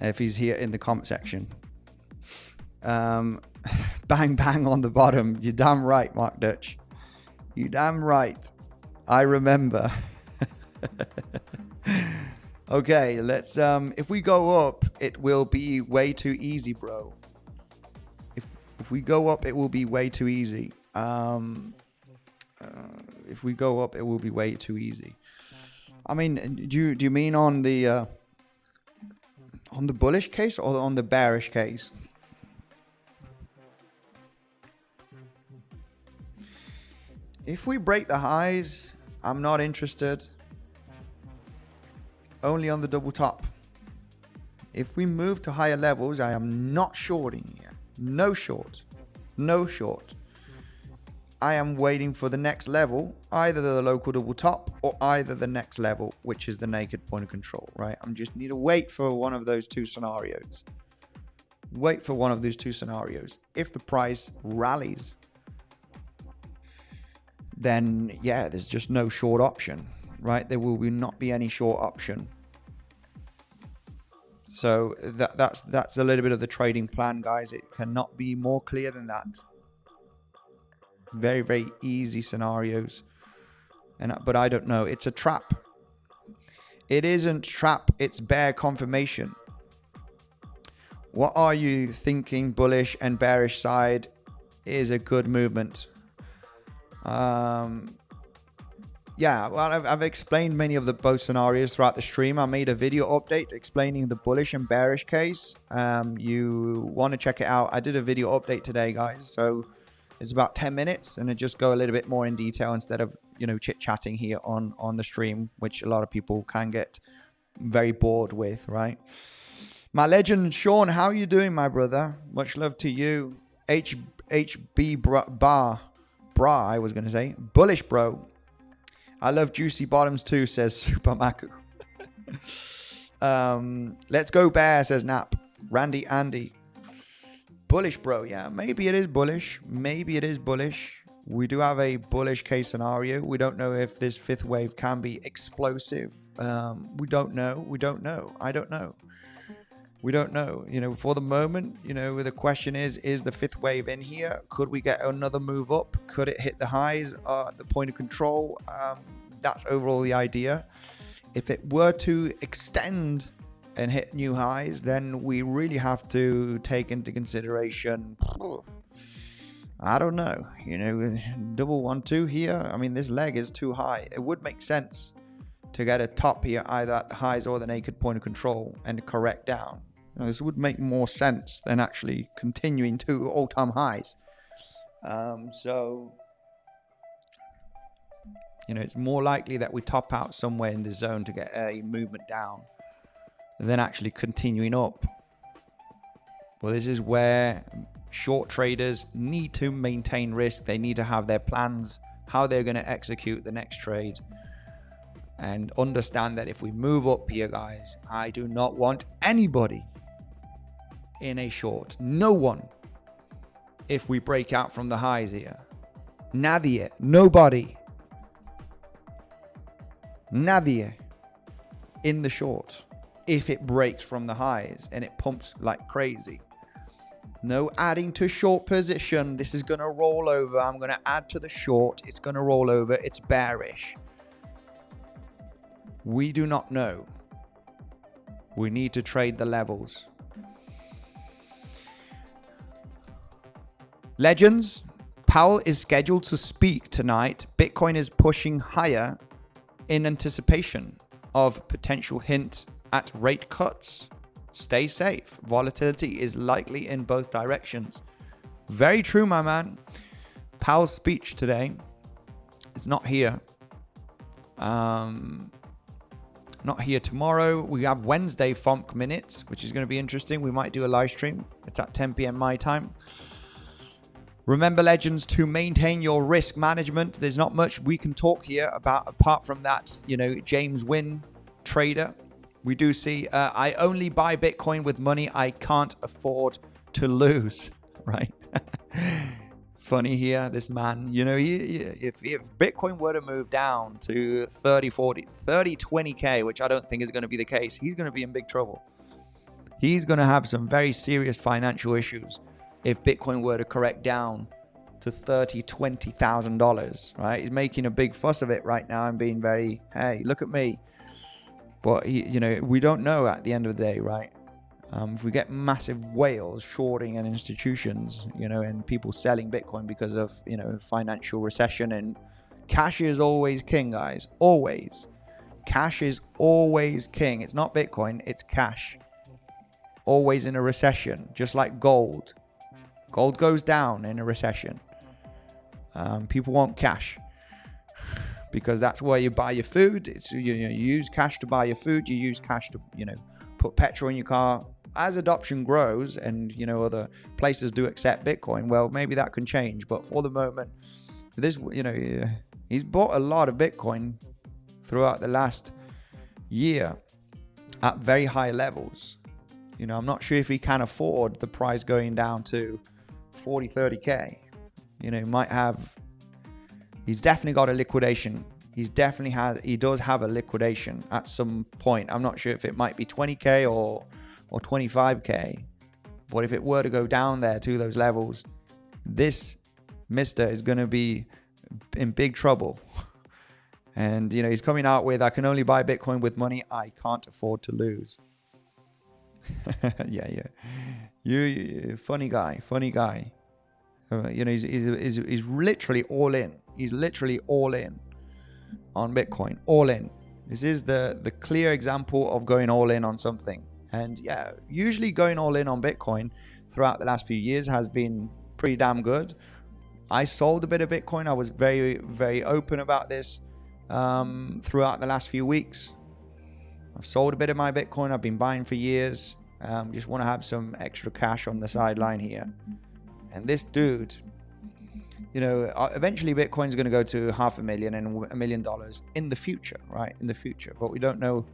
If he's here in the comment section. Bang, bang on the bottom. You're damn right, 𝗞𝗆. You damn right. I remember. Okay, let's, if we go up, it will be way too easy, bro. If we go up, it will be way too easy. If we go up, it will be way too easy. I mean, do you mean on the bullish case or on the bearish case? If we break the highs, I'm not interested. Only on the double top. If we move to higher levels, I am not shorting here. No short. No short. I am waiting for the next level, either the local double top or either the next level, which is the naked point of control, right? I just need to wait for one of those two scenarios. Wait for one of those two scenarios. If the price rallies, then yeah, there's just no short option, right? There will not be any short option. So that's a little bit of the trading plan, guys. It cannot be more clear than that. Very, very easy scenarios. But I don't know. It's a trap. It isn't trap. It's bear confirmation. What are you thinking? Bullish and bearish side is a good movement. Yeah, well, I've explained many of the both scenarios throughout the stream. I made a video update explaining the bullish and bearish case. You want to check it out. I did a video update today, guys. So it's about 10 minutes, and it just go a little bit more in detail instead of, you know, chit-chatting here on the stream, which a lot of people can get very bored with, right? My legend, Sean, how are you doing, my brother? Much love to you. 𝗖𝗿𝘆𝗽𝗍, I was going to say. Bullish, bro. I love juicy bottoms too, says Super Maku. Let's go bear, says Nap. Randy Andy. Bullish, bro. Yeah, maybe it is bullish. Maybe it is bullish. We do have a bullish case scenario. We don't know if this fifth wave can be explosive. We don't know. We don't know. I don't know. We don't know. You know, for the moment, you know, the question is the fifth wave in here? Could we get another move up? Could it hit the highs at the point of control? That's overall the idea. If it were to extend and hit new highs, then we really have to take into consideration, I don't know, you know, double 1 2 here. I mean, this leg is too high. It would make sense to get a top here, either at the highs or the naked point of control, and correct down. Now, this would make more sense than actually continuing to all-time highs. So, you know, it's more likely that we top out somewhere in the zone to get a movement down than actually continuing up. Well, this is where short traders need to maintain risk. They need to have their plans, how they're going to execute the next trade, and understand that if we move up here, guys, I do not want anybody in a short. No one. If we break out from the highs here. Nadie. Nobody. Nadie in the short. If it breaks from the highs and it pumps like crazy. No adding to short position. This is going to roll over. I'm going to add to the short. It's going to roll over. It's bearish. We do not know. We need to trade the levels. Legends, Powell is scheduled to speak tonight. Bitcoin is pushing higher in anticipation of potential hint at rate cuts. Stay safe. Volatility is likely in both directions. Very true, my man. Powell's speech today is not here. Not here tomorrow. We have Wednesday FOMC minutes, which is going to be interesting. We might do a live stream. It's at 10 p.m. my time. Remember, legends, to maintain your risk management. There's not much we can talk here about apart from that, you know, James Wynn trader. We do see, I only buy Bitcoin with money I can't afford to lose, right? Funny here, this man, you know, if Bitcoin were to move down to 30, 20K, which I don't think is going to be the case, he's going to be in big trouble. He's going to have some very serious financial issues if Bitcoin were to correct down to $20,000, right? He's making a big fuss of it right now and being very, hey, look at me. But, you know, we don't know at the end of the day, right? If we get massive whales shorting and institutions, you know, and people selling Bitcoin because of, you know, financial recession, and cash is always king, guys. Always. Cash is always king. It's not Bitcoin, it's cash. Always in a recession, just like gold. Gold goes down in a recession. People want cash because that's where you buy your food. It's, you use cash to buy your food. You use cash to, you know, put petrol in your car. As adoption grows and, you know, other places do accept Bitcoin, well, maybe that can change. But for the moment, this, you know, he's bought a lot of Bitcoin throughout the last year at very high levels. You know, I'm not sure if he can afford the price going down to 40, 30K. You know, he's definitely got a liquidation. He does have a liquidation at some point. I'm not sure if it might be 20K or 25K. But if it were to go down there to those levels, this mister is going to be in big trouble. And, you know, he's coming out with, I can only buy Bitcoin with money I can't afford to lose. yeah. You funny guy. You know, he's literally all in. He's literally all in on Bitcoin. All in. This is the clear example of going all in on something. And yeah, usually going all in on Bitcoin throughout the last few years has been pretty damn good. I sold a bit of Bitcoin. I was very, very open about this throughout the last few weeks. I've sold a bit of my Bitcoin. I've been buying for years. Just want to have some extra cash on the sideline here. And this dude, you know, eventually Bitcoin's going to go to $500,000 and $1 million in the future, right? In the future. But we don't know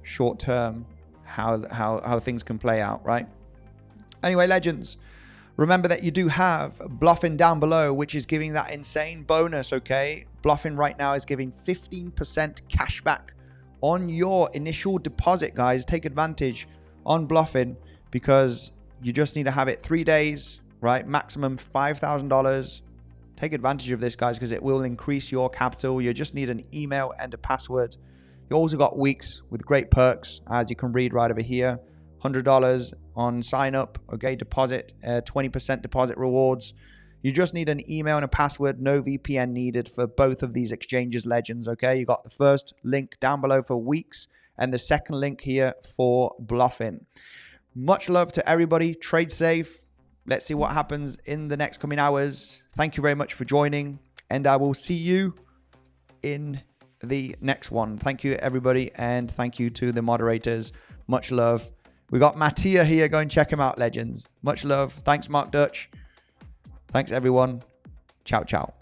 short term how things can play out, right? Anyway, legends, remember that you do have Bluffin down below, which is giving that insane bonus, okay? Bluffin right now is giving 15% cash back on your initial deposit, guys. Take advantage on Bluffin because you just need to have it 3 days, right? Maximum $5,000. Take advantage of this, guys, because it will increase your capital. You just need an email and a password. You also got weeks with great perks, as you can read right over here. $100 on sign up, okay, deposit, 20% deposit rewards. You just need an email and a password, no VPN needed for both of these exchanges, legends, okay? You got the first link down below for weeks and the second link here for Bluffin. Much love to everybody. Trade safe. Let's see what happens in the next coming hours. Thank you very much for joining, and I will see you in the next one. Thank you, everybody, and thank you to the moderators. Much love. We got Mattia here. Go and check him out, legends. Much love. Thanks, Mark Dutch. Thanks, everyone. Ciao, ciao.